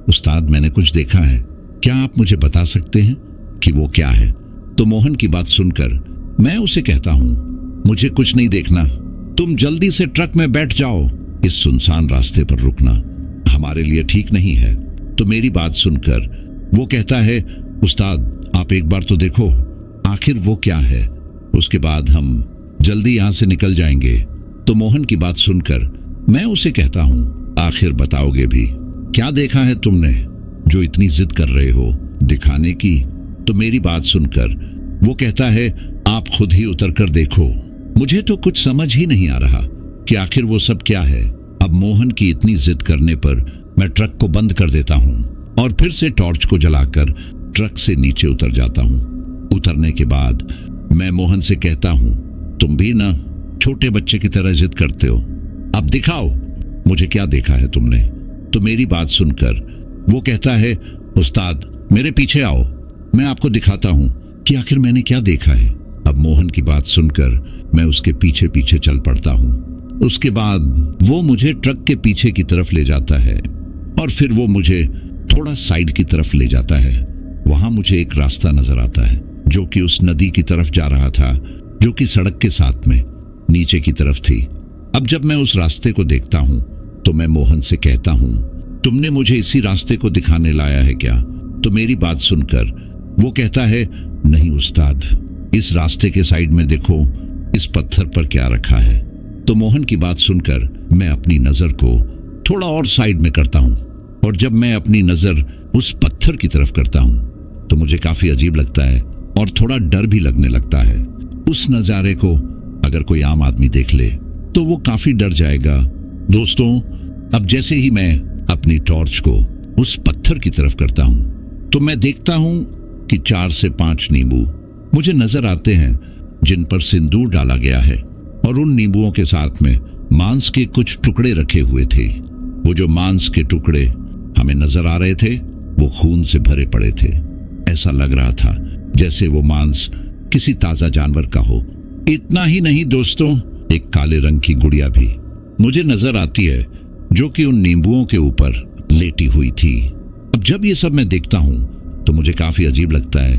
A: उस्ताद मैंने कुछ देखा है, क्या आप मुझे बता सकते हैं कि वो क्या है? तो मोहन की बात सुनकर मैं उसे कहता हूं, मुझे कुछ नहीं देखना, तुम जल्दी से ट्रक में बैठ जाओ। इस सुनसान रास्ते पर रुकना हमारे लिए ठीक नहीं है। तो मेरी बात सुनकर वो कहता है, उस्ताद आप एक बार तो देखो आखिर वो क्या है, उसके बाद हम जल्दी यहां से निकल जाएंगे। तो मोहन की बात सुनकर मैं उसे कहता हूं, आखिर बताओगे भी, क्या देखा है तुमने जो इतनी जिद कर रहे हो दिखाने की? तो मेरी बात सुनकर वो कहता है, आप खुद ही उतर कर देखो, मुझे तो कुछ समझ ही नहीं आ रहा कि आखिर वो सब क्या है। अब मोहन की इतनी जिद करने पर मैं ट्रक को बंद कर देता हूं और फिर से टॉर्च को जलाकर ट्रक से नीचे उतर जाता हूं। उतरने के बाद मैं मोहन से कहता हूं, तुम भी ना छोटे बच्चे की तरह जिद करते हो, अब दिखाओ मुझे क्या देखा है तुमने। तो मेरी बात सुनकर वो कहता है, उस्ताद मेरे पीछे आओ, मैं आपको दिखाता हूं कि आखिर मैंने क्या देखा है। अब मोहन की बात सुनकर मैं उसके पीछे पीछे चल पड़ता हूं। उसके बाद वो मुझे ट्रक के पीछे की तरफ ले जाता है और फिर वो मुझे थोड़ा साइड की तरफ ले जाता है। वहां मुझे एक रास्ता नजर आता है जो कि उस नदी की तरफ जा रहा था, जो कि सड़क के साथ में नीचे की तरफ थी। अब जब मैं उस रास्ते को देखता हूं तो मैं मोहन से कहता हूं, तुमने मुझे इसी रास्ते को दिखाने लाया है क्या? तो मेरी बात सुनकर वो कहता है, नहीं उस्ताद, इस रास्ते के साइड में देखो इस पत्थर पर क्या रखा है। तो मोहन की बात सुनकर मैं अपनी नजर को थोड़ा और साइड में करता हूँ, और जब मैं अपनी नजर उस पत्थर की तरफ करता हूँ तो मुझे काफी अजीब लगता है और थोड़ा डर भी लगने लगता है। उस नजारे को अगर कोई आम आदमी देख ले तो वो काफी डर जाएगा। दोस्तों, अब जैसे ही मैं अपनी टॉर्च को उस पत्थर की तरफ करता हूँ तो मैं देखता हूँ कि 4 से 5 नींबू मुझे नजर आते हैं जिन पर सिंदूर डाला गया है, और उन नींबुओं के साथ में मांस के कुछ टुकड़े रखे हुए थे। वो जो मांस के टुकड़े हमें नजर आ रहे थे वो खून से भरे पड़े थे। ऐसा लग रहा था जैसे वो मांस किसी ताजा जानवर का हो। इतना ही नहीं दोस्तों, एक काले रंग की गुड़िया भी मुझे नजर आती है जो कि उन नींबुओं के ऊपर लेटी हुई थी। अब जब ये सब मैं देखता हूं तो मुझे काफी अजीब लगता है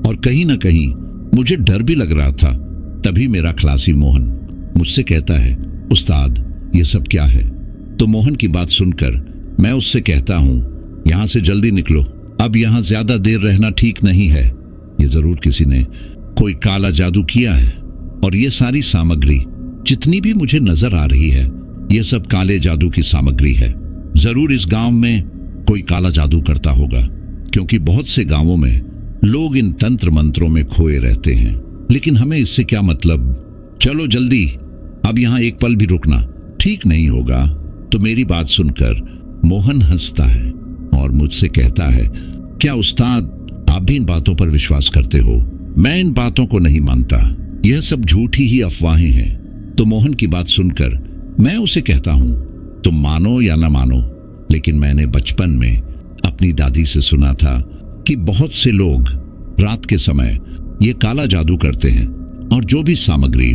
A: और कहीं ना कहीं मुझे डर भी लग रहा था। तभी मेरा खलासी मोहन मुझसे कहता है, उस्ताद ये सब क्या है? तो मोहन की बात सुनकर मैं उससे कहता हूं, यहां से जल्दी निकलो, अब यहां ज्यादा देर रहना ठीक नहीं है। ये जरूर किसी ने कोई काला जादू किया है, और ये सारी सामग्री जितनी भी मुझे नजर आ रही है ये सब काले जादू की सामग्री है। जरूर इस गांव में कोई काला जादू करता होगा, क्योंकि बहुत से गांवों में लोग इन तंत्र मंत्रों में खोए रहते हैं। लेकिन हमें इससे क्या मतलब? चलो जल्दी, अब यहां एक पल भी रुकना ठीक नहीं होगा। तो मेरी बात सुनकर मोहन हंसता है और मुझसे कहता है, क्या उस्ताद आप भी इन बातों पर विश्वास करते हो? मैं इन बातों को नहीं मानता, यह सब झूठी ही अफवाहें हैं। तो मोहन की बात सुनकर मैं उसे कहता हूं, तुम मानो या ना मानो, लेकिन मैंने बचपन में अपनी दादी से सुना था कि बहुत से लोग रात के समय ये काला जादू करते हैं, और जो भी सामग्री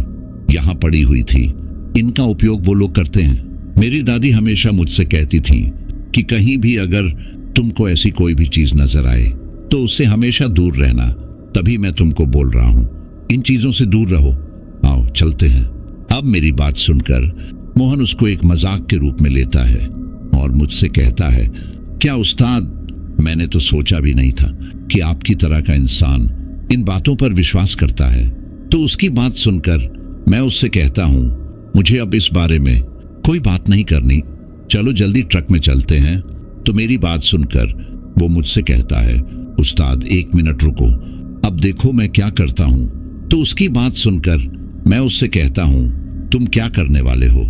A: यहाँ पड़ी हुई थी इनका उपयोग वो लोग करते हैं। मेरी दादी हमेशा मुझसे कहती थी कि कहीं भी अगर तुमको ऐसी कोई भी चीज नजर आए तो उससे हमेशा दूर रहना। तभी मैं तुमको बोल रहा हूं, इन चीजों से दूर रहो। आओ चलते हैं। अब मेरी बात सुनकर मोहन उसको एक मजाक के रूप में लेता है और मुझसे कहता है, क्या उस्ताद, मैंने तो सोचा भी नहीं था कि आपकी तरह का इंसान इन बातों पर विश्वास करता है। तो उसकी बात सुनकर मैं उससे कहता हूं, मुझे अब इस बारे में कोई बात नहीं करनी, चलो जल्दी ट्रक में चलते हैं। तो मेरी बात सुनकर वो मुझसे कहता है, उस्ताद 1 मिनट रुको, अब देखो मैं क्या करता हूं। तो उसकी बात सुनकर मैं उससे कहता हूं, तुम क्या करने वाले हो?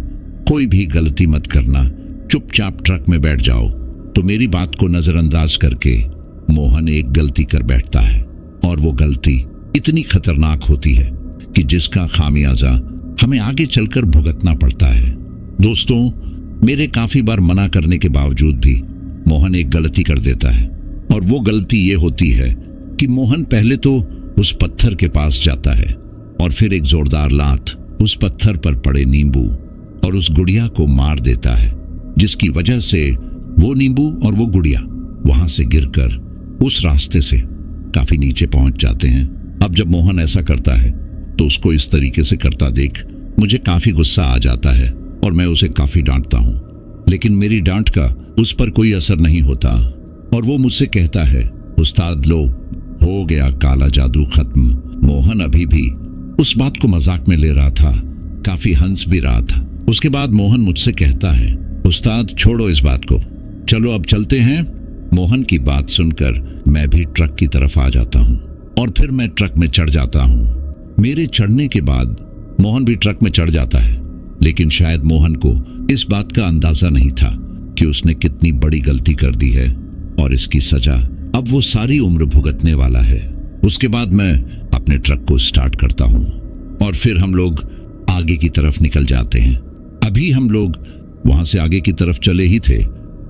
A: कोई भी गलती मत करना, चुपचाप ट्रक में बैठ जाओ। तो मेरी बात को नजरअंदाज करके मोहन एक गलती कर बैठता है, और वो गलती इतनी खतरनाक होती है कि जिसका खामियाजा हमें आगे चलकर भुगतना पड़ता है। दोस्तों, मेरे काफी बार मना करने के बावजूद भी मोहन एक गलती कर देता है, और वो गलती ये होती है कि मोहन पहले तो उस पत्थर के पास जाता है और फिर एक जोरदार लात उस पत्थर पर पड़े नींबू और उस गुड़िया को मार देता है, जिसकी वजह से वो नींबू और वो गुड़िया वहां से गिरकर उस रास्ते से काफी नीचे पहुंच जाते हैं। अब जब मोहन ऐसा करता है तो उसको इस तरीके से करता देख मुझे काफी गुस्सा आ जाता है और मैं उसे काफी डांटता हूं, लेकिन मेरी डांट का उस पर कोई असर नहीं होता और वो मुझसे कहता है, उस्ताद लो, हो गया काला जादू खत्म। मोहन अभी भी उस बात को मजाक में ले रहा था, काफी हंस भी रहा था। उसके बाद मोहन मुझसे कहता है, उस्ताद छोड़ो इस बात को, चलो अब चलते हैं। मोहन की बात सुनकर मैं भी ट्रक की तरफ आ जाता हूँ और फिर मैं ट्रक में चढ़ जाता हूँ। मेरे चढ़ने के बाद मोहन भी ट्रक में चढ़ जाता है, लेकिन शायद मोहन को इस बात का अंदाजा नहीं था कि उसने कितनी बड़ी गलती कर दी है और इसकी सजा अब वो सारी उम्र भुगतने वाला है। उसके बाद मैं अपने ट्रक को स्टार्ट करता हूँ और फिर हम लोग आगे की तरफ निकल जाते हैं। अभी हम लोग वहां से आगे की तरफ चले ही थे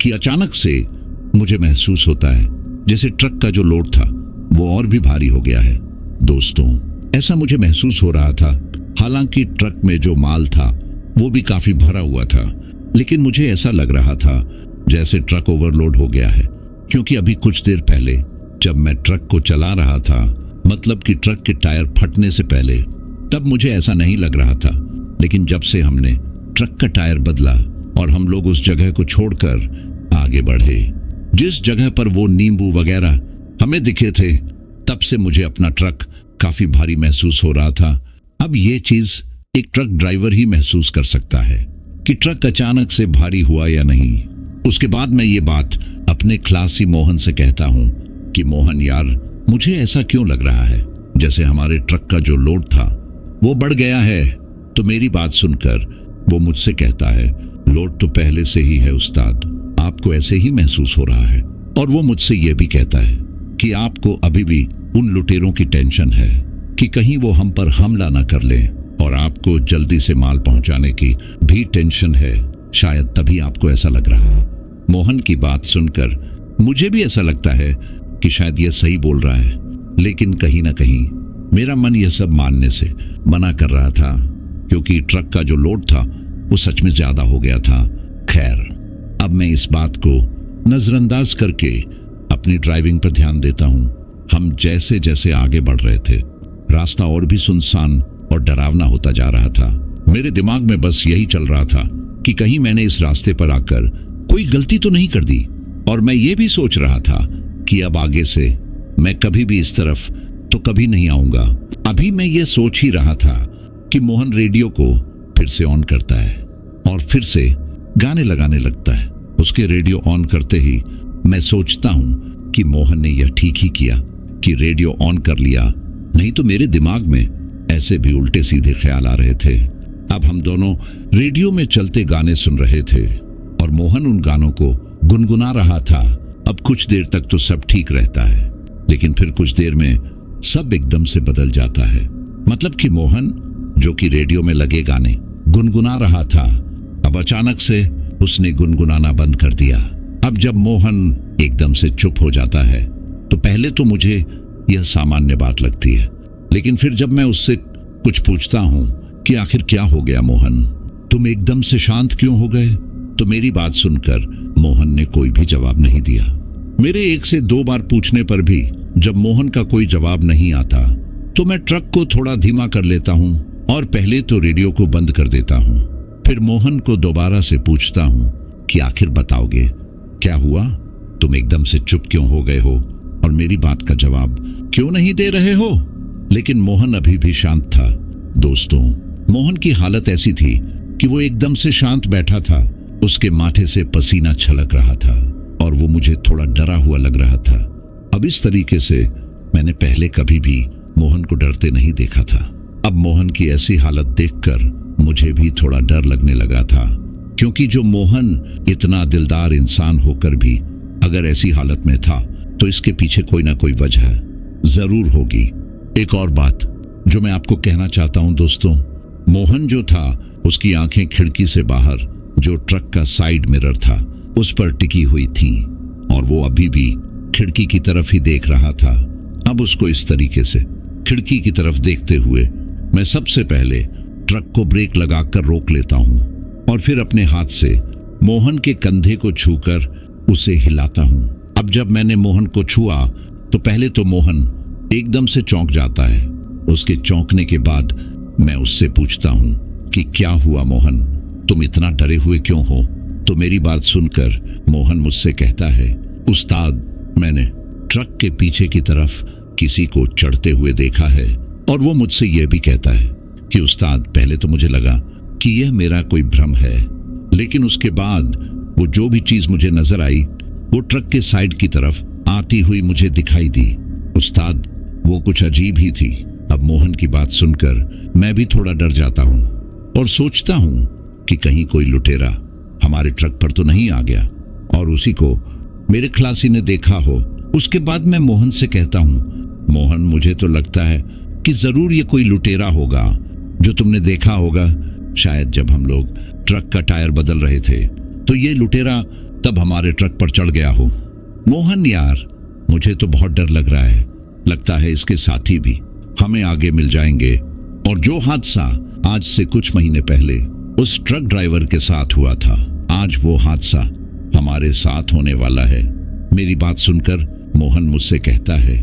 A: कि अचानक से मुझे महसूस होता है जैसे ट्रक का जो लोड था वो और भी भारी हो गया है। दोस्तों, ऐसा मुझे महसूस हो रहा था, हालांकि ट्रक में जो माल था वो भी काफी भरा हुआ था, लेकिन मुझे ऐसा लग रहा था जैसे ट्रक ओवरलोड हो गया है, क्योंकि अभी कुछ देर पहले जब मैं ट्रक को चला रहा था, मतलब कि ट्रक के टायर फटने से पहले, तब मुझे ऐसा नहीं लग रहा था। लेकिन जब से हमने ट्रक का टायर बदला और हम लोग उस जगह को छोड़कर आगे बढ़े जिस जगह पर वो नींबू वगैरह हमें दिखे थे, तब से मुझे अपना ट्रक काफी भारी महसूस हो रहा था। अब ये चीज एक ट्रक ड्राइवर ही महसूस कर सकता है। कि ट्रक अचानक से भारी हुआ या नहीं। उसके बाद मैं ये बात अपने क्लासी मोहन से कहता हूँ कि मोहन यार, मुझे ऐसा क्यों लग रहा है जैसे हमारे ट्रक का जो लोड था वो बढ़ गया है। तो मेरी बात सुनकर वो मुझसे कहता है, लोड तो पहले से ही है उस्ताद, आपको ऐसे ही महसूस हो रहा है। और वो मुझसे ये भी कहता है कि आपको अभी भी उन लुटेरों की टेंशन है कि कहीं वो हम पर हमला ना कर लें, और आपको जल्दी से माल पहुंचाने की भी टेंशन है, शायद तभी आपको ऐसा लग रहा है। मोहन की बात सुनकर मुझे भी ऐसा लगता है कि शायद ये सही बोल रहा है, लेकिन कहीं ना कहीं मेरा मन यह सब मानने से मना कर रहा था, क्योंकि ट्रक का जो लोड था वो सच में ज्यादा हो गया था। खैर, अब मैं इस बात को नजरअंदाज करके अपनी ड्राइविंग पर ध्यान देता हूँ। हम जैसे जैसे आगे बढ़ रहे थे, रास्ता और भी सुनसान और डरावना होता जा रहा था। मेरे दिमाग में बस यही चल रहा था कि कहीं मैंने इस रास्ते पर आकर कोई गलती तो नहीं कर दी। और मैं ये भी सोच रहा था कि अब आगे से मैं कभी भी इस तरफ तो कभी नहीं आऊंगा। अभी मैं ये सोच ही रहा था कि मोहन रेडियो को फिर से ऑन करता है और फिर से गाने लगाने लगता है। उसके रेडियो ऑन करते ही मैं सोचता हूँ कि मोहन ने यह ठीक ही किया कि रेडियो ऑन कर लिया, नहीं तो मेरे दिमाग में ऐसे भी उल्टे सीधे ख्याल आ रहे थे। अब हम दोनों रेडियो में चलते गाने सुन रहे थे और मोहन उन गानों को गुनगुना रहा था। अब कुछ देर तक तो सब ठीक रहता है, लेकिन फिर कुछ देर में सब एकदम से बदल जाता है। मतलब कि मोहन, जो कि रेडियो में लगे गाने गुनगुना रहा था, अब अचानक से उसने गुनगुनाना बंद कर दिया। अब जब मोहन एकदम से चुप हो जाता है तो पहले तो मुझे यह सामान्य बात लगती है, लेकिन फिर जब मैं उससे कुछ पूछता हूँ कि आखिर क्या हो गया मोहन, तुम एकदम से शांत क्यों हो गए, तो मेरी बात सुनकर मोहन ने कोई भी जवाब नहीं दिया। मेरे 1 से 2 बार पूछने पर भी जब मोहन का कोई जवाब नहीं आता तो मैं ट्रक को थोड़ा धीमा कर लेता हूँ और पहले तो रेडियो को बंद कर देता हूँ। फिर मोहन को दोबारा से पूछता हूँ कि आखिर बताओगे क्या हुआ, तुम एकदम से चुप क्यों हो गए हो और मेरी बात का जवाब क्यों नहीं दे रहे हो। लेकिन मोहन अभी भी शांत था। दोस्तों, मोहन की हालत ऐसी थी कि वो एकदम से शांत बैठा था। उसके माथे से पसीना छलक रहा था और वो मुझे थोड़ा डरा हुआ लग रहा था। अब इस तरीके से मैंने पहले कभी भी मोहन को डरते नहीं देखा था। अब मोहन की ऐसी हालत देखकर मुझे भी थोड़ा डर लगने लगा था, क्योंकि जो मोहन इतना दिलदार इंसान होकर भी अगर ऐसी हालत में था तो इसके पीछे कोई ना कोई वजह जरूर होगी। एक और बात जो मैं आपको कहना चाहता हूं दोस्तों, मोहन जो था उसकी आंखें खिड़की से बाहर जो ट्रक का साइड मिरर था उस पर टिकी हुई थी और वो अभी भी खिड़की की तरफ ही देख रहा था। अब उसको इस तरीके से खिड़की की तरफ देखते हुए मैं सबसे पहले ट्रक को ब्रेक लगाकर रोक लेता हूं और फिर अपने हाथ से मोहन के कंधे को छूकर उसे हिलाता हूं। अब जब मैंने मोहन को छुआ तो पहले तो मोहन एकदम से चौंक जाता है। उसके चौंकने के बाद मैं उससे पूछता हूं कि क्या हुआ मोहन, तुम इतना डरे हुए क्यों हो। तो मेरी बात सुनकर मोहन मुझसे कहता है, उस्ताद, मैंने ट्रक के पीछे की तरफ किसी को चढ़ते हुए देखा है। और वो मुझसे यह भी कहता है कि उस्ताद, पहले तो मुझे लगा कि यह मेरा कोई भ्रम है, लेकिन उसके बाद वो जो भी चीज मुझे नजर आई वो ट्रक के साइड की तरफ आती हुई मुझे दिखाई दी। उस्ताद, वो कुछ अजीब ही थी। अब मोहन की बात सुनकर मैं भी थोड़ा डर जाता हूँ और सोचता हूँ कि कहीं कोई लुटेरा हमारे ट्रक पर तो नहीं आ गया और उसी को मेरे खलासी ने देखा हो। उसके बाद मैं मोहन से कहता हूँ, मोहन, मुझे तो लगता है कि जरूर ये कोई लुटेरा होगा जो तुमने देखा होगा। शायद जब हम लोग ट्रक का टायर बदल रहे थे तो ये लुटेरा तब हमारे ट्रक पर चढ़ गया हो। मोहन यार, मुझे तो बहुत डर लग रहा है। लगता है इसके साथी भी हमें आगे मिल जाएंगे। और जो हादसा आज से कुछ महीने पहले उस ट्रक ड्राइवर के साथ हुआ था, आज वो हादसा हमारे साथ होने वाला है। मेरी बात सुनकर मोहन मुझसे कहता है,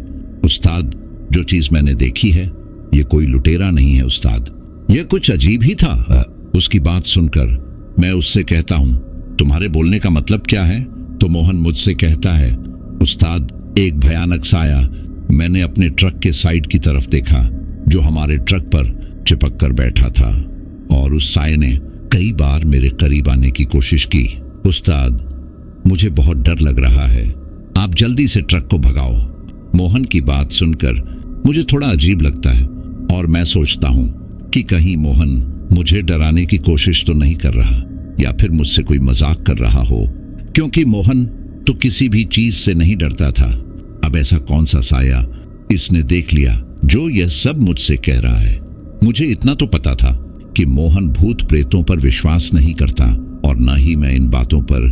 A: उस्ताद, जो चीज मैंने देखी है ये कोई लुटेरा नहीं है उस्ताद, ये कुछ अजीब ही था। उसकी बात सुनकर मैं उससे कहता हूँ, तुम्हारे बोलने का मतलब क्या है। तो मोहन मुझसे कहता है, उस्ताद, एक भयानक साया मैंने अपने ट्रक के साइड की तरफ देखा जो हमारे ट्रक पर चिपक कर बैठा था और उस साये ने कई बार मेरे करीब आने की कोशिश की। उस्ताद, मुझे बहुत डर लग रहा है, आप जल्दी से ट्रक को भगाओ। मोहन की बात सुनकर मुझे थोड़ा अजीब लगता है और मैं सोचता हूँ कि कहीं मोहन मुझे डराने की कोशिश तो नहीं कर रहा या फिर मुझसे कोई मजाक कर रहा हो, क्योंकि मोहन तो किसी भी चीज से नहीं डरता था। अब ऐसा कौन सा साया इसने देख लिया जो यह सब मुझसे कह रहा है। मुझे इतना तो पता था कि मोहन भूत प्रेतों पर विश्वास नहीं करता और न ही मैं इन बातों पर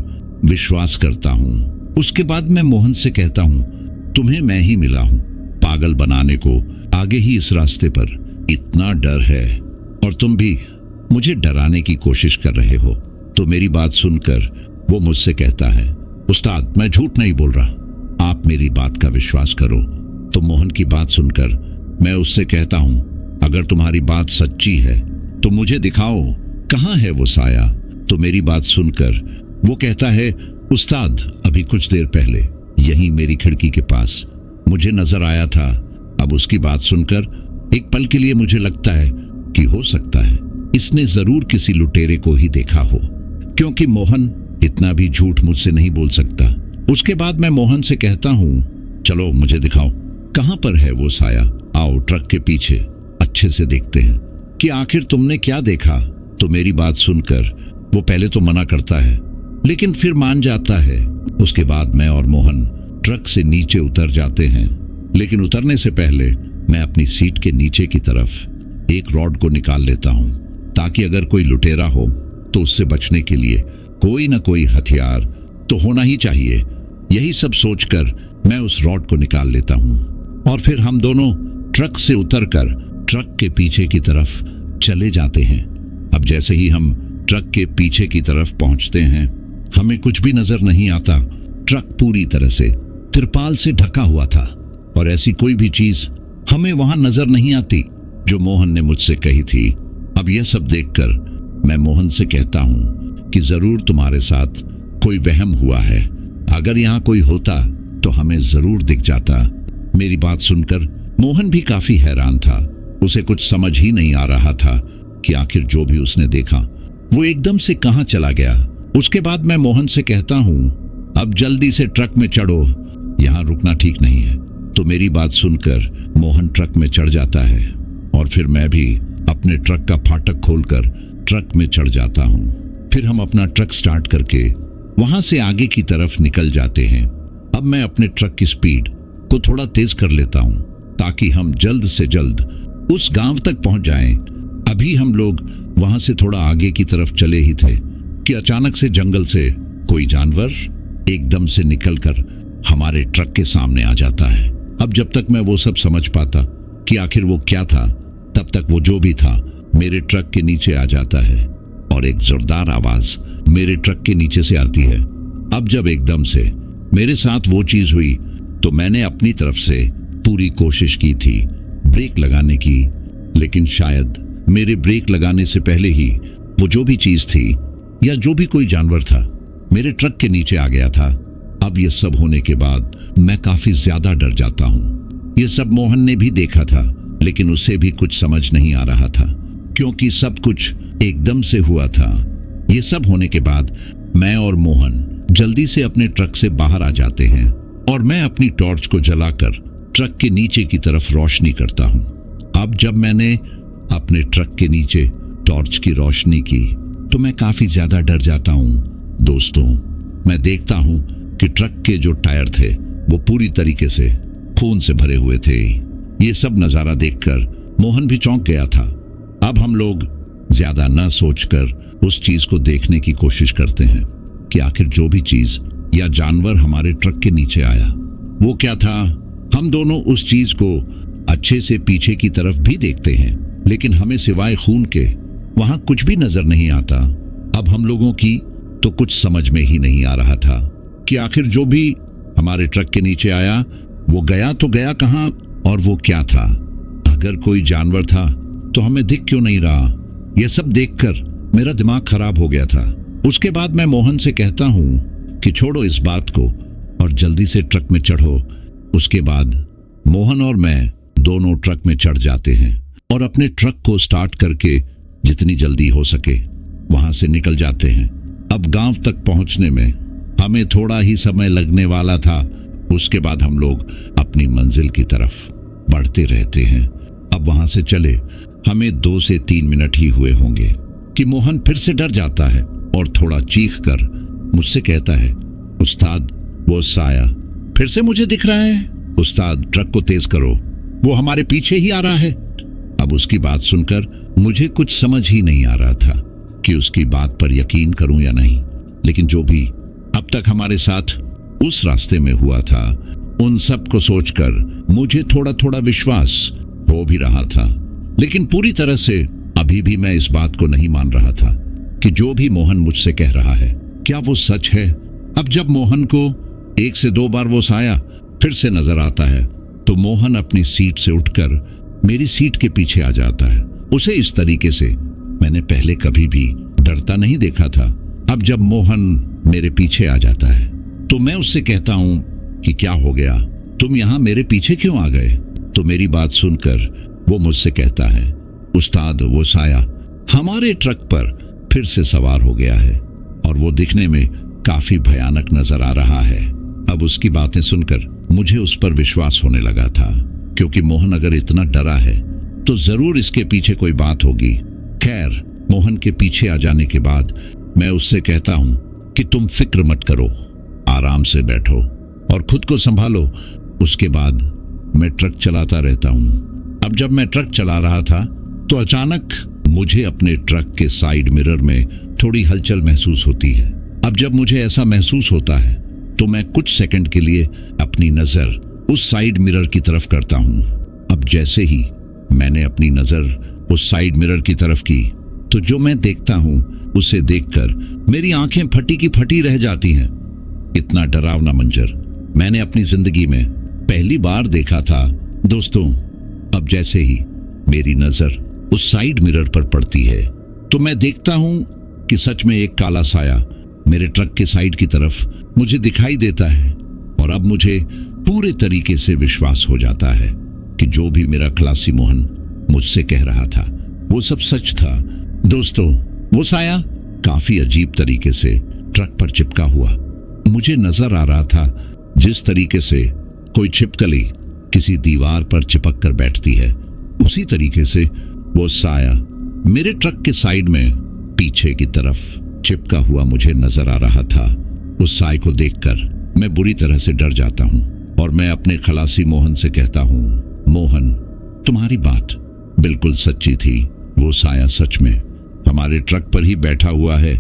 A: विश्वास करता हूँ। उसके बाद मैं मोहन से कहता हूँ, तुम्हें मैं ही मिला हूँ पागल बनाने को। आगे ही इस रास्ते पर इतना डर है और तुम भी मुझे डराने की कोशिश कर रहे हो। तो मेरी बात सुनकर वो मुझसे कहता है, उस्ताद, मैं झूठ नहीं बोल रहा, आप मेरी बात का विश्वास करो। तो मोहन की बात सुनकर मैं उससे कहता हूँ, अगर तुम्हारी बात सच्ची है तो मुझे दिखाओ कहाँ है वो साया। तो मेरी बात सुनकर वो कहता है, उस्ताद, अभी कुछ देर पहले यहीं मेरी खिड़की के पास मुझे नजर आया था। अब उसकी बात सुनकर एक पल के लिए मुझे लगता है कि हो सकता है इसने जरूर किसी लुटेरे को ही देखा हो, क्योंकि मोहन इतना भी झूठ मुझसे नहीं बोल सकता। उसके बाद मैं मोहन से कहता हूँ, चलो मुझे दिखाओ कहाँ पर है वो साया, आओ ट्रक के पीछे अच्छे से देखते हैं कि आखिर तुमने क्या देखा। तो मेरी बात सुनकर वो पहले तो मना करता है लेकिन फिर मान जाता है। उसके बाद मैं और मोहन ट्रक से नीचे उतर जाते हैं, लेकिन उतरने से पहले मैं अपनी सीट के नीचे की तरफ एक रॉड को निकाल लेता हूं, ताकि अगर कोई लुटेरा हो तो उससे बचने के लिए कोई न कोई हथियार तो होना ही चाहिए। यही सब सोचकर मैं उस रॉड को निकाल लेता हूं और फिर हम दोनों ट्रक से उतरकर ट्रक के पीछे की तरफ चले जाते हैं। अब जैसे ही हम ट्रक के पीछे की तरफ पहुंचते हैं, हमें कुछ भी नजर नहीं आता। ट्रक पूरी तरह से तिरपाल से ढका हुआ था और ऐसी कोई भी चीज हमें वहां नजर नहीं आती जो मोहन ने मुझसे कही थी। अब यह सब देखकर मैं मोहन से कहता हूं कि जरूर तुम्हारे साथ कोई वहम हुआ है, अगर यहाँ कोई होता तो हमें जरूर दिख जाता। मेरी बात सुनकर मोहन भी काफी हैरान था, उसे कुछ समझ ही नहीं आ रहा था कि आखिर जो भी उसने देखा वो एकदम से कहां चला गया। उसके बाद मैं मोहन से कहता हूं, अब जल्दी से ट्रक में चढ़ो, यहां रुकना ठीक नहीं है। तो मेरी बात सुनकर मोहन ट्रक में चढ़ जाता है और फिर मैं भी अपने ट्रक का फाटक खोलकर ट्रक में चढ़ जाता हूं। फिर हम अपना ट्रक स्टार्ट करके वहां से आगे की तरफ निकल जाते हैं। अब मैं अपने ट्रक की स्पीड को थोड़ा तेज कर लेता हूं ताकि हम जल्द से जल्द उस गांव तक पहुंच जाएं। अभी हम लोग वहां से थोड़ा आगे की तरफ चले ही थे कि अचानक से जंगल से कोई जानवर एकदम से निकलकर हमारे ट्रक के सामने आ जाता है। अब जब तक मैं वो सब समझ पाता कि आखिर वो क्या था, तब तक वो जो भी था मेरे ट्रक के नीचे आ जाता है और एक जोरदार आवाज मेरे ट्रक के नीचे से आती है। अब जब एकदम से मेरे साथ वो चीज हुई तो मैंने अपनी तरफ से पूरी कोशिश की थी ब्रेक लगाने की, लेकिन शायद मेरे ब्रेक लगाने से पहले ही वो जो भी चीज थी या जो भी कोई जानवर था मेरे ट्रक के नीचे आ गया था। अब ये सब होने के बाद मैं काफी ज्यादा डर जाता हूँ। ये सब मोहन ने भी देखा था, लेकिन उसे भी कुछ समझ नहीं आ रहा था क्योंकि सब कुछ एकदम से हुआ था। ये सब होने के बाद मैं और मोहन जल्दी से अपने ट्रक से बाहर आ जाते हैं और मैं अपनी टॉर्च को जलाकर ट्रक के नीचे की तरफ रोशनी करता हूँ। अब जब मैंने अपने ट्रक के नीचे टॉर्च की रोशनी की तो मैं काफी ज्यादा डर जाता हूँ। दोस्तों, मैं देखता हूँ कि ट्रक के जो टायर थे वो पूरी तरीके से खून से भरे हुए थे। ये सब नजारा देखकर मोहन भी चौंक गया था। अब हम लोग ज्यादा न सोचकर उस चीज को देखने की कोशिश करते हैं कि आखिर जो भी चीज या जानवर हमारे ट्रक के नीचे आया वो क्या था। हम दोनों उस चीज को अच्छे से पीछे की तरफ भी देखते हैं, लेकिन हमें सिवाय खून के वहां कुछ भी नजर नहीं आता। अब हम लोगों की तो कुछ समझ में ही नहीं आ रहा था कि आखिर जो भी हमारे ट्रक के नीचे आया वो गया तो गया कहां और वो क्या था। अगर कोई जानवर था तो हमें दिख क्यों नहीं रहा। यह सब देखकर मेरा दिमाग खराब हो गया था। उसके बाद मैं मोहन से कहता हूं कि छोड़ो इस बात को और जल्दी से ट्रक में चढ़ो। उसके बाद मोहन और मैं दोनों ट्रक में चढ़ जाते हैं और अपने ट्रक को स्टार्ट करके जितनी जल्दी हो सके वहां से निकल जाते हैं। अब गांव तक पहुंचने में हमें थोड़ा ही समय लगने वाला था। उसके बाद हम लोग अपनी मंजिल की तरफ बढ़ते रहते हैं। अब वहां से चले हमें 2 से 3 मिनट ही हुए होंगे कि मोहन फिर से डर जाता है और थोड़ा चीख कर मुझसे कहता है, उस्ताद वो साया फिर से मुझे दिख रहा है। उस्ताद ट्रक को तेज करो, वो हमारे पीछे ही आ रहा है। अब उसकी बात सुनकर मुझे कुछ समझ ही नहीं आ रहा था कि उसकी बात पर यकीन करूं या नहीं। लेकिन जो भी अब तक हमारे साथ उस रास्ते में हुआ था, उन सब को सोचकर मुझे थोड़ा थोड़ा विश्वास हो भी रहा था। लेकिन पूरी तरह से अभी भी मैं इस बात को नहीं मान रहा था कि जो भी मोहन मुझसे कह रहा है क्या वो सच है। अब जब मोहन को 1 से 2 बार वो साया फिर से नजर आता है तो मोहन अपनी सीट से उठकर मेरी सीट के पीछे आ जाता है। उसे इस तरीके से मैंने पहले कभी भी डरता नहीं देखा था। अब जब मोहन मेरे पीछे आ जाता है तो मैं उससे कहता हूं कि क्या हो गया, तुम यहां मेरे पीछे क्यों आ गए। तो मेरी बात सुनकर वो मुझसे कहता है, उस्ताद वो साया हमारे ट्रक पर फिर से सवार हो गया है और वो दिखने में काफी भयानक नजर आ रहा है। अब उसकी बातें सुनकर मुझे उस पर विश्वास होने लगा था, क्योंकि मोहन अगर इतना डरा है तो जरूर इसके पीछे कोई बात होगी। खैर, मोहन के पीछे आ जाने के बाद मैं उससे कहता हूं कि तुम फिक्र मत करो, आराम से बैठो और खुद को संभालो। उसके बाद मैं ट्रक चलाता रहता हूं। अब जब मैं ट्रक चला रहा था तो अचानक मुझे अपने ट्रक के साइड मिरर में थोड़ी हलचल महसूस होती है। अब जब मुझे ऐसा महसूस होता है तो मैं कुछ सेकंड के लिए अपनी नजर उस साइड मिरर की तरफ करता हूं। अब जैसे ही मैंने अपनी नजर उस साइड मिरर की तरफ की तो जो मैं देखता हूं उसे देखकर मेरी आंखें फटी की फटी रह जाती हैं। इतना डरावना मंजर मैंने अपनी जिंदगी में पहली बार देखा था दोस्तों। अब जैसे ही मेरी नजर उस साइड मिरर पर पड़ती है तो मैं देखता हूं कि सच में एक काला साया मेरे ट्रक के साइड की तरफ मुझे दिखाई देता है। और अब मुझे पूरे तरीके से विश्वास हो जाता है कि जो भी मेरा खलासी मोहन मुझसे कह रहा था वो सब सच था। दोस्तों, वो साया काफी अजीब तरीके से ट्रक पर चिपका हुआ मुझे नजर आ रहा था, जिस तरीके से कोई छिपकली किसी दीवार पर चिपक कर बैठती है, उसी तरीके से वो साया मेरे ट्रक के साइड में पीछे की तरफ चिपका हुआ मुझे नजर आ रहा था। उस साय को देखकर मैं बुरी तरह से डर जाता हूं और मैं अपने खलासी मोहन से कहता हूं, मोहन तुम्हारी बात बिल्कुल सच्ची थी, वो साया सच में हमारे ट्रक पर ही बैठा हुआ है।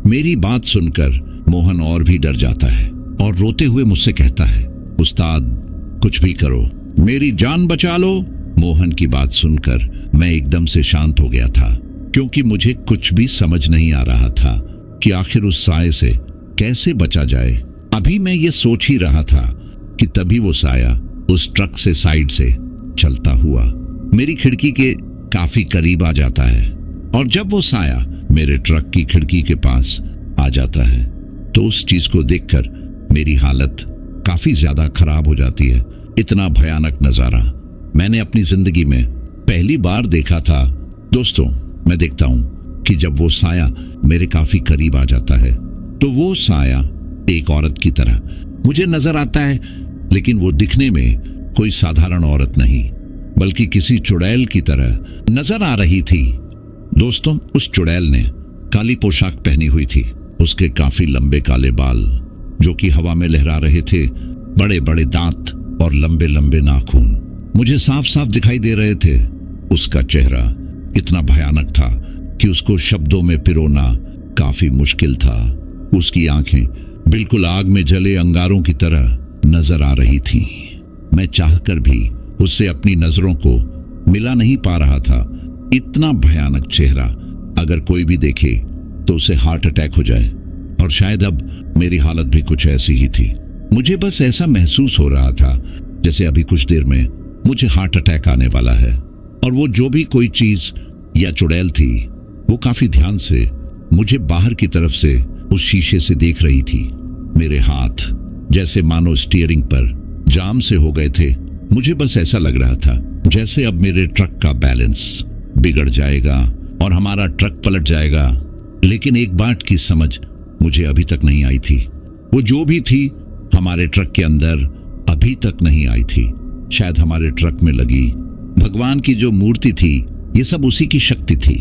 A: मेरी बात सुनकर मोहन और भी डर जाता है और रोते हुए मुझसे कहता है, उस्ताद कुछ भी करो, मेरी जान बचा लो। मोहन की बात सुनकर मैं एकदम से शांत हो गया था, क्योंकि मुझे कुछ भी समझ नहीं आ रहा था कि आखिर उस साये से कैसे बचा जाए। अभी मैं ये सोच ही रहा था कि तभी वो साया उस ट्रक से साइड से चलता हुआ मेरी खिड़की के काफी करीब आ जाता है। और जब वो साया मेरे ट्रक की खिड़की के पास आ जाता है तो उस चीज को देखकर मेरी हालत काफी ज्यादा खराब हो जाती है। इतना भयानक नजारा मैंने अपनी जिंदगी में पहली बार देखा था। दोस्तों, मैं देखता हूं कि जब वो साया मेरे काफी करीब आ जाता है तो वो साया एक औरत की तरह मुझे नजर आता है, लेकिन वो दिखने में कोई साधारण औरत नहीं बल्कि किसी चुड़ैल की तरह नजर आ रही थी। दोस्तों, उस चुड़ैल ने काली पोशाक पहनी हुई थी, उसके काफी लंबे काले बाल जो कि हवा में लहरा रहे थे, बड़े बड़े दांत और लंबे लंबे नाखून मुझे साफ साफ दिखाई दे रहे थे। उसका चेहरा इतना भयानक था कि उसको शब्दों में पिरोना काफी मुश्किल था। उसकी आंखें बिल्कुल आग में जले अंगारों की तरह नजर आ रही थीं। मैं चाहकर भी उससे अपनी नजरों को मिला नहीं पा रहा था। इतना भयानक चेहरा अगर कोई भी देखे तो उसे हार्ट अटैक हो जाए, और शायद अब मेरी हालत भी कुछ ऐसी ही थी। मुझे बस ऐसा महसूस हो रहा था जैसे अभी कुछ देर में मुझे हार्ट अटैक आने वाला है। और वो जो भी कोई चीज या चुड़ैल थी वो काफी ध्यान से मुझे बाहर की तरफ से उस शीशे से देख रही थी। मेरे हाथ जैसे मानो स्टीयरिंग पर जाम से हो गए थे। मुझे बस ऐसा लग रहा था जैसे अब मेरे ट्रक का बैलेंस बिगड़ जाएगा और हमारा ट्रक पलट जाएगा। लेकिन एक बात की समझ मुझे अभी तक नहीं आई थी। वो जो भी थी हमारे ट्रक के अंदर अभी तक नहीं आई थी। शायद हमारे ट्रक में लगी भगवान की जो मूर्ति थी, ये सब उसी की शक्ति थी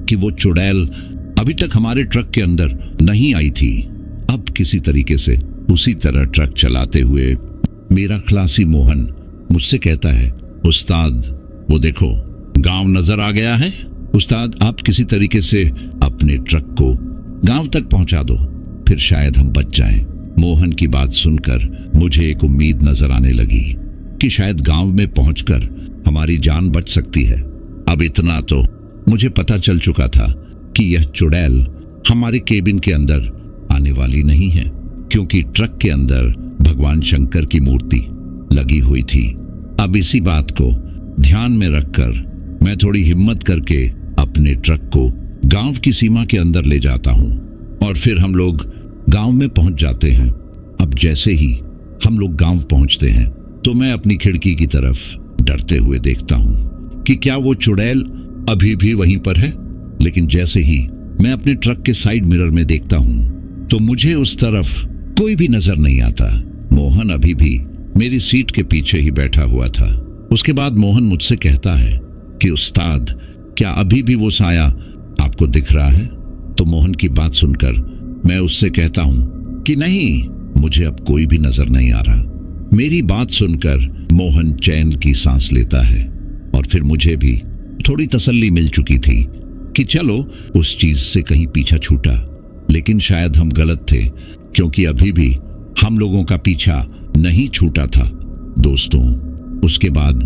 A: कि वो चुड़ैल अभी तक हमारे ट्रक के अंदर नहीं आई थी। अब किसी तरीके से उसी तरह ट्रक चलाते हुए मेरा खलासी मोहन मुझसे कहता है, उस्ताद वो देखो गांव नजर आ गया है। उस्ताद आप किसी तरीके से अपने ट्रक को गांव तक पहुंचा दो, फिर शायद हम बच जाएं। मोहन की बात सुनकर मुझे एक उम्मीद नजर आने लगी कि शायद गांव में पहुंचकर हमारी जान बच सकती है। अब इतना तो मुझे पता चल चुका था कि यह चुड़ैल हमारे केबिन के अंदर आने वाली नहीं है, क्योंकि ट्रक के अंदर भगवान शंकर की मूर्ति लगी हुई थी। अब इसी बात को ध्यान में रखकर मैं थोड़ी हिम्मत करके अपने ट्रक को गांव की सीमा के अंदर ले जाता हूं और फिर हम लोग गांव में पहुंच जाते हैं। अब जैसे ही हम लोग गांव पहुंचते हैं तो मैं अपनी खिड़की की तरफ डरते हुए देखता हूं कि क्या वो चुड़ैल अभी भी वहीं पर है। लेकिन जैसे ही मैं अपने ट्रक के साइड मिरर में देखता हूं तो मुझे उस तरफ कोई भी नजर नहीं आता। मोहन अभी भी मेरी सीट के पीछे ही बैठा हुआ था। उसके बाद मोहन मुझसे कहता है कि उस्ताद क्या अभी भी वो साया आपको दिख रहा है? तो मोहन की बात सुनकर मैं उससे कहता हूं कि नहीं, मुझे अब कोई भी नजर नहीं आ रहा। मेरी बात सुनकर मोहन चैन की सांस लेता है और फिर मुझे भी थोड़ी तसल्ली मिल चुकी थी कि चलो उस चीज से कहीं पीछा छूटा। लेकिन शायद हम गलत थे, क्योंकि अभी भी हम लोगों का पीछा नहीं छूटा था। दोस्तों, उसके बाद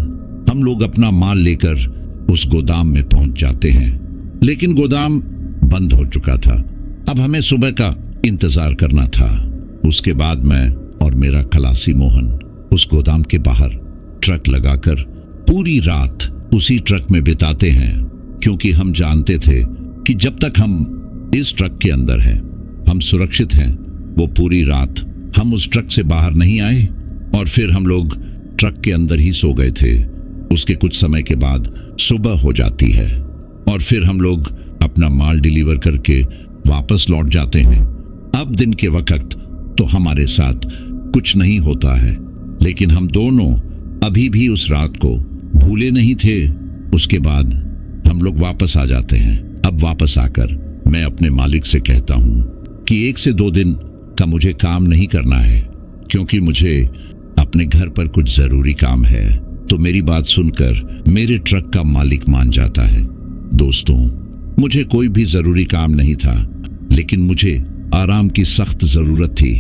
A: हम लोग अपना माल लेकर उस गोदाम में पहुंच जाते हैं, लेकिन गोदाम बंद हो चुका था। अब हमें सुबह का इंतजार करना था। उसके बाद मैं और मेरा खलासी मोहन उस गोदाम के बाहर ट्रक लगाकर पूरी रात उसी ट्रक में बिताते हैं, क्योंकि हम जानते थे कि जब तक हम इस ट्रक के अंदर हैं, हम सुरक्षित हैं। वो पूरी रात हम उस ट्रक से बाहर नहीं आए और फिर हम लोग ट्रक के अंदर ही सो गए थे। उसके कुछ समय के बाद सुबह हो जाती है और फिर हम लोग अपना माल डिलीवर करके वापस लौट जाते हैं। अब दिन के वक्त तो हमारे साथ कुछ नहीं होता है, लेकिन हम दोनों अभी भी उस रात को भूले नहीं थे। उसके बाद हम लोग वापस आ जाते हैं। अब वापस आकर मैं अपने मालिक से कहता हूं कि 1 से 2 दिन का मुझे काम नहीं करना है, क्योंकि मुझे अपने घर पर कुछ जरूरी काम है। तो मेरी बात सुनकर मेरे ट्रक का मालिक मान जाता है। दोस्तों, मुझे कोई भी जरूरी काम नहीं था, लेकिन मुझे आराम की सख्त जरूरत थी,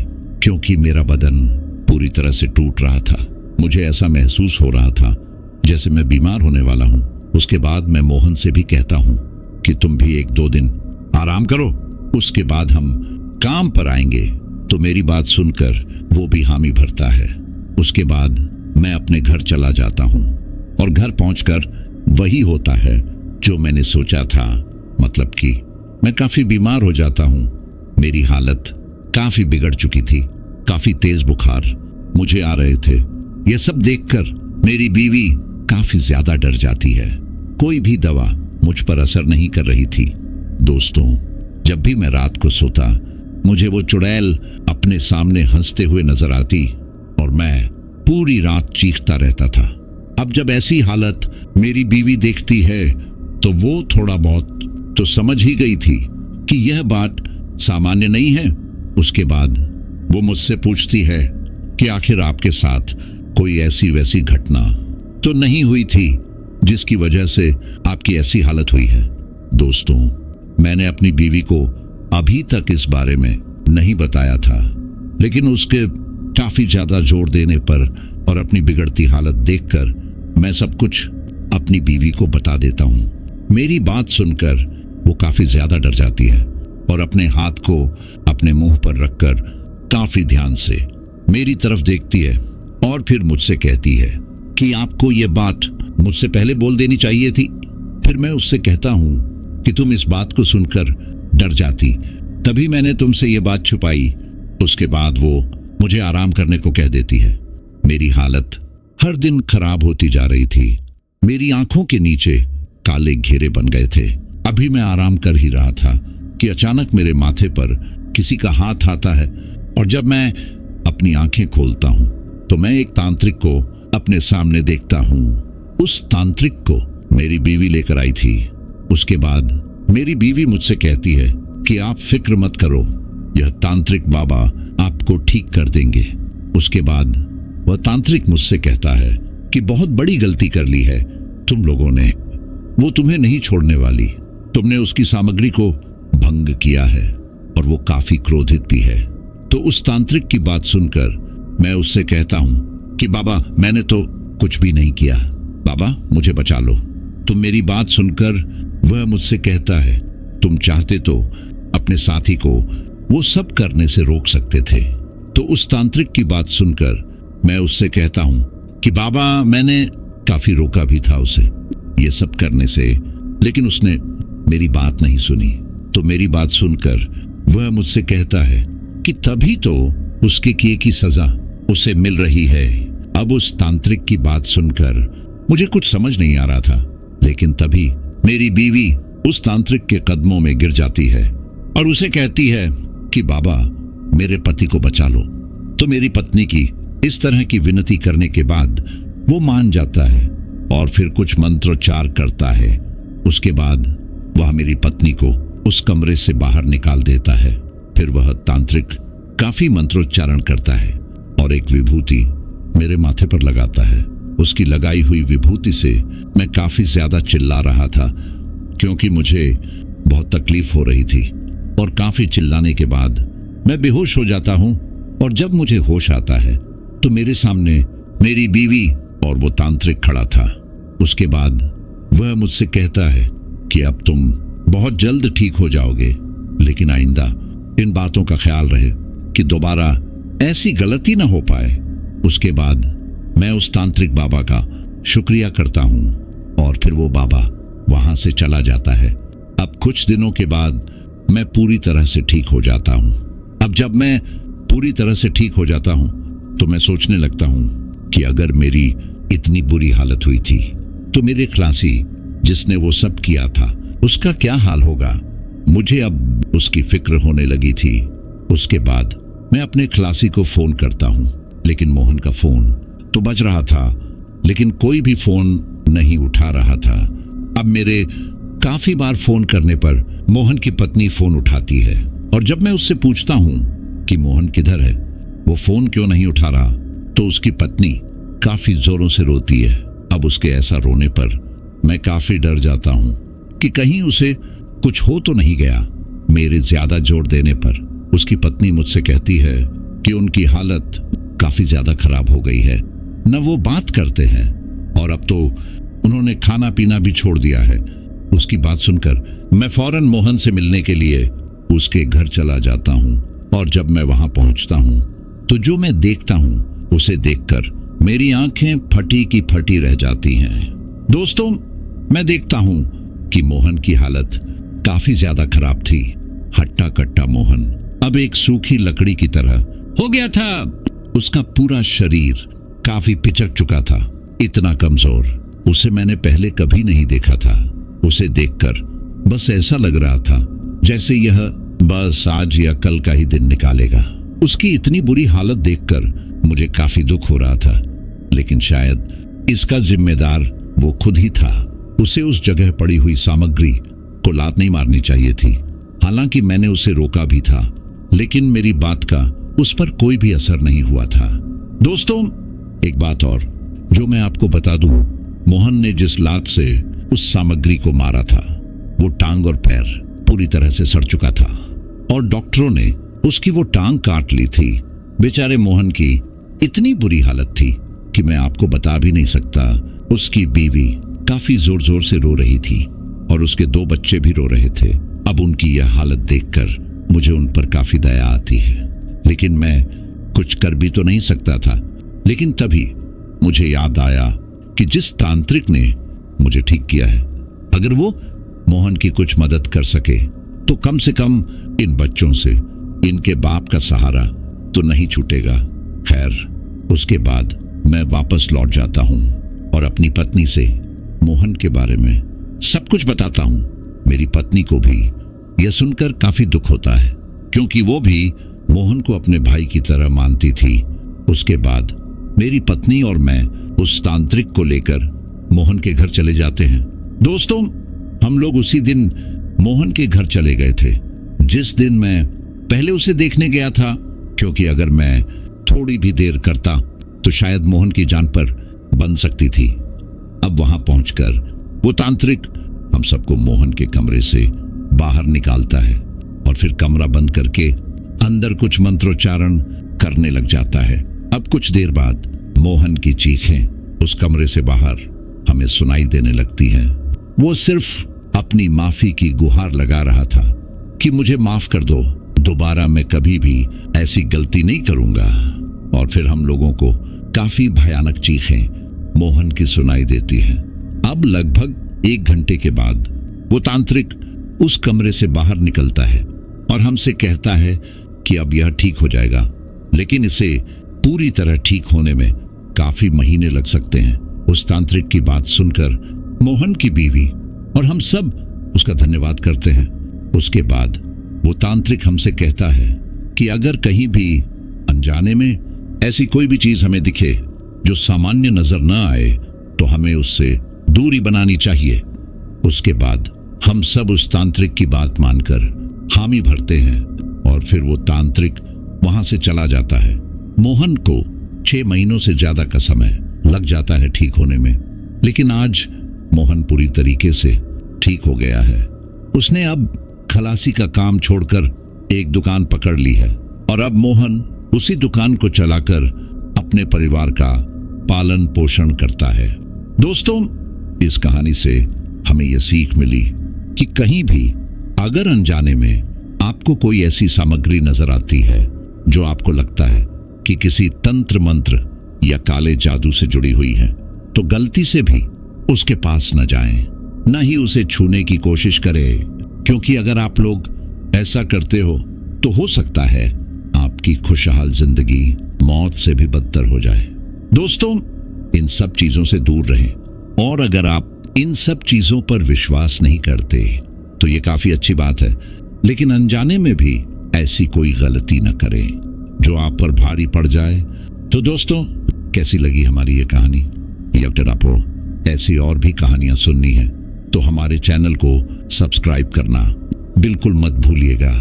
A: क्योंकि मेरा बदन पूरी तरह से टूट रहा था। मुझे ऐसा महसूस हो रहा था जैसे मैं बीमार होने वाला हूं। उसके बाद मैं मोहन से भी कहता हूं कि तुम भी 1-2 दिन आराम करो, उसके बाद हम काम पर आएंगे। तो मेरी बात सुनकर वो भी हामी भरता है। उसके बाद मैं अपने घर चला जाता हूं और घर पहुंचकर वही होता है जो मैंने सोचा था, मतलब कि मैं काफी बीमार हो जाता हूं। मेरी हालत काफी बिगड़ चुकी थी, काफी तेज बुखार मुझे आ रहे थे। यह सब देखकर मेरी बीवी काफी ज्यादा डर जाती है। कोई भी दवा मुझ पर असर नहीं कर रही थी। दोस्तों, जब भी मैं रात को सोता, मुझे वो चुड़ैल अपने सामने हंसते हुए नजर आती और मैं पूरी रात चीखता रहता था। अब जब ऐसी हालत मेरी बीवी देखती है तो वो थोड़ा बहुत तो समझ ही गई थी कि यह बात सामान्य नहीं है। उसके बाद वो मुझसे पूछती है कि आखिर आपके साथ कोई ऐसी वैसी घटना तो नहीं हुई थी जिसकी वजह से आपकी ऐसी हालत हुई है। दोस्तों, मैंने अपनी बीवी को अभी तक इस बारे में नहीं बताया था, लेकिन उसके काफी ज्यादा जोर देने पर और अपनी बिगड़ती हालत देखकर मैं सब कुछ अपनी बीवी को बता देता हूं। मेरी बात सुनकर वो काफी ज्यादा डर जाती है और अपने हाथ को अपने मुंह पर रखकर काफी ध्यान से मेरी तरफ देखती है और फिर मुझसे कहती है कि आपको ये बात मुझसे पहले बोल देनी चाहिए थी। फिर मैं उससे कहता हूं कि तुम इस बात को सुनकर डर जाती, तभी मैंने तुमसे ये बात छुपाई। उसके बाद वो मुझे आराम करने को कह देती है। मेरी हालत हर दिन खराब होती जा रही थी। मेरी आंखों के नीचे काले घेरे बन गए थे। अभी मैं आराम कर ही रहा था कि अचानक मेरे माथे पर किसी का हाथ आता है और जब मैं अपनी आंखें खोलता हूं तो मैं एक तांत्रिक को अपने सामने देखता हूं। उस तांत्रिक को मेरी बीवी लेकर आई थी। उसके बाद मेरी बीवी मुझसे कहती है कि आप फिक्र मत करो, यह तांत्रिक बाबा आपको ठीक कर देंगे। उसके बाद वह तांत्रिक मुझसे कहता है कि बहुत बड़ी गलती कर ली है तुम लोगों ने, वो तुम्हें नहीं छोड़ने वाली, तुमने उसकी सामग्री को भंग किया है और वो काफी क्रोधित भी है। तो उस तांत्रिक की बात सुनकर मैं उससे कहता हूं कि बाबा मैंने तो कुछ भी नहीं किया, बाबा मुझे बचा लो। तो मेरी बात सुनकर वह मुझसे कहता है तुम चाहते तो अपने साथी को वो सब करने से रोक सकते थे। तो उस तांत्रिक की बात सुनकर मैं उससे कहता हूं कि बाबा मैंने काफी रोका भी था उसे ये सब करने से, लेकिन उसने मेरी बात नहीं सुनी। तो मेरी बात सुनकर वह मुझसे कहता है कि तभी तो उसके किए की सजा उसे मिल रही है। अब उस तांत्रिक की बात सुनकर मुझे कुछ समझ नहीं आ रहा था, लेकिन तभी मेरी बीवी उस तांत्रिक के कदमों में गिर जाती है और उसे कहती है कि बाबा मेरे पति को बचा लो। तो मेरी पत्नी की इस तरह की विनती करने के बाद वो मान जाता है और फिर कुछ मंत्रोच्चार करता है। उसके बाद वह मेरी पत्नी को उस कमरे से बाहर निकाल देता है। फिर वह तांत्रिक काफी मंत्रोच्चारण करता है और एक विभूति मेरे माथे पर लगाता है। उसकी लगाई हुई विभूति से मैं काफी ज्यादा चिल्ला रहा था क्योंकि मुझे बहुत तकलीफ हो रही थी और काफी चिल्लाने के बाद मैं बेहोश हो जाता हूं और जब मुझे होश आता है तो मेरे सामने मेरी बीवी और वो तांत्रिक खड़ा था। उसके बाद वह मुझसे कहता है कि अब तुम बहुत जल्द ठीक हो जाओगे, लेकिन आइंदा इन बातों का ख्याल रहे कि दोबारा ऐसी गलती ना हो पाए। उसके बाद मैं उस तांत्रिक बाबा का शुक्रिया करता हूं और फिर वो बाबा वहां से चला जाता है। अब कुछ दिनों के बाद मैं पूरी तरह से ठीक हो जाता हूं। अब जब मैं पूरी तरह से ठीक हो जाता हूं तो मैं सोचने लगता हूं कि अगर मेरी इतनी बुरी हालत हुई थी तो मेरे खलासी जिसने वो सब किया था उसका क्या हाल होगा। मुझे अब उसकी फिक्र होने लगी थी। उसके बाद मैं अपने खलासी को फोन करता हूं, लेकिन मोहन का फोन तो बज रहा था, लेकिन कोई भी फोन नहीं उठा रहा था। अब मेरे काफी बार फोन करने पर मोहन की पत्नी फोन उठाती है और जब मैं उससे पूछता हूं कि मोहन किधर है, वो फोन क्यों नहीं उठा रहा, तो उसकी पत्नी काफी जोरों से रोती है। अब उसके ऐसा रोने पर मैं काफी डर जाता हूं कि कहीं उसे कुछ हो तो नहीं गया। मेरे ज्यादा जोर देने पर उसकी पत्नी मुझसे कहती है कि उनकी हालत काफी ज्यादा खराब हो गई है, न वो बात करते हैं और अब तो उन्होंने खाना पीना भी छोड़ दिया है। उसकी बात सुनकर मैं फौरन मोहन से मिलने के लिए उसके घर चला जाता हूं और जब मैं वहां पहुंचता हूं तो जो मैं देखता हूं उसे देखकर मेरी आंखें फटी की फटी रह जाती हैं। दोस्तों, मैं देखता हूं कि मोहन की हालत काफी ज्यादा खराब थी। हट्टा कट्टा मोहन अब एक सूखी लकड़ी की तरह हो गया था। उसका पूरा शरीर काफी पिचक चुका था, इतना कमजोर उसे मैंने पहले कभी नहीं देखा था। उसे देखकर बस ऐसा लग रहा था जैसे यह बस आज या कल का ही दिन निकालेगा। उसकी इतनी बुरी हालत देखकर मुझे काफी दुख हो रहा था, लेकिन शायद इसका जिम्मेदार वो खुद ही था। उसे उस जगह पड़ी हुई सामग्री को लात नहीं मारनी चाहिए थी। हालांकि मैंने उसे रोका भी था, लेकिन मेरी बात का उस पर कोई भी असर नहीं हुआ था। दोस्तों, एक बात और जो मैं आपको बता दूं, मोहन ने जिस लात से उस सामग्री को मारा था वो टांग और पैर पूरी तरह से सड़ चुका था और डॉक्टरों ने उसकी वो टांग काट ली थी। बेचारे मोहन की इतनी बुरी हालत थी कि मैं आपको बता भी नहीं सकता। उसकी बीवी काफी जोर जोर से रो रही थी और उसके 2 बच्चे भी रो रहे थे। अब उनकी यह हालत देखकर मुझे उन पर काफी दया आती है, लेकिन मैं कुछ कर भी तो नहीं सकता था। लेकिन तभी मुझे याद आया कि जिस तांत्रिक ने मुझे ठीक किया है, अगर वो मोहन की कुछ मदद कर सके तो कम से कम इन बच्चों से इनके बाप का सहारा तो नहीं छूटेगा। खैर, उसके बाद मैं वापस लौट जाता हूं और अपनी पत्नी से मोहन के बारे में सब कुछ बताता हूं। मेरी पत्नी को भी यह सुनकर काफी दुख होता है, क्योंकि वो भी मोहन को अपने भाई की तरह मानती थी। उसके बाद मेरी पत्नी और मैं उस तांत्रिक को लेकर मोहन के घर चले जाते हैं। दोस्तों, हम लोग उसी दिन मोहन के घर चले गए थे जिस दिन मैं पहले उसे देखने गया था, क्योंकि अगर मैं थोड़ी भी देर करता तो शायद मोहन की जान पर बन सकती थी। अब वहां पहुंचकर वो तांत्रिक हम सबको मोहन के कमरे से बाहर निकालता है और फिर कमरा बंद करके अंदर कुछ मंत्रोच्चारण करने लग जाता है। अब कुछ देर बाद मोहन की चीखें उस कमरे से बाहर हमें सुनाई देने लगती हैं। वो सिर्फ अपनी माफी की गुहार लगा रहा था कि मुझे माफ कर दो, दोबारा मैं कभी भी ऐसी गलती नहीं करूंगा। और फिर हम लोगों को काफी भयानक चीखें मोहन की सुनाई देती हैं। अब लगभग 1 घंटे के बाद वो तांत्रिक उस कमरे से बाहर निकलता है और हमसे कहता है कि अब यह ठीक हो जाएगा, लेकिन इसे पूरी तरह ठीक होने में काफी महीने लग सकते हैं। उस तांत्रिक की बात सुनकर मोहन की बीवी और हम सब उसका धन्यवाद करते हैं। उसके बाद वो तांत्रिक हमसे कहता है कि अगर कहीं भी अनजाने में ऐसी कोई भी चीज हमें दिखे जो सामान्य नजर न आए तो हमें उससे दूरी बनानी चाहिए। उसके बाद हम सब उस तांत्रिक की बात मानकर हामी भरते हैं और फिर वो तांत्रिक वहां से चला जाता है। मोहन को 6 महीनों से ज्यादा का समय लग जाता है ठीक होने में, लेकिन आज मोहन पूरी तरीके से ठीक हो गया है। उसने अब खलासी का काम छोड़कर एक दुकान पकड़ ली है और अब मोहन उसी दुकान को चलाकर अपने परिवार का पालन पोषण करता है। दोस्तों, इस कहानी से हमें यह सीख मिली कि कहीं भी अगर अनजाने में आपको कोई ऐसी सामग्री नजर आती है जो आपको लगता है कि किसी तंत्र मंत्र या काले जादू से जुड़ी हुई है, तो गलती से भी उसके पास न जाएं, न ही उसे छूने की कोशिश करें, क्योंकि अगर आप लोग ऐसा करते तो हो सकता है आपकी खुशहाल जिंदगी मौत से भी बदतर हो जाए। दोस्तों, इन सब चीजों से दूर रहें और अगर आप इन सब चीजों पर विश्वास नहीं करते तो ये काफी अच्छी बात है, लेकिन अनजाने में भी ऐसी कोई गलती न करें जो आप पर भारी पड़ जाए। तो दोस्तों, कैसी लगी हमारी ये कहानी? या अगर आपको ऐसी और भी कहानियां सुननी है तो हमारे चैनल को सब्सक्राइब करना बिल्कुल मत भूलिएगा।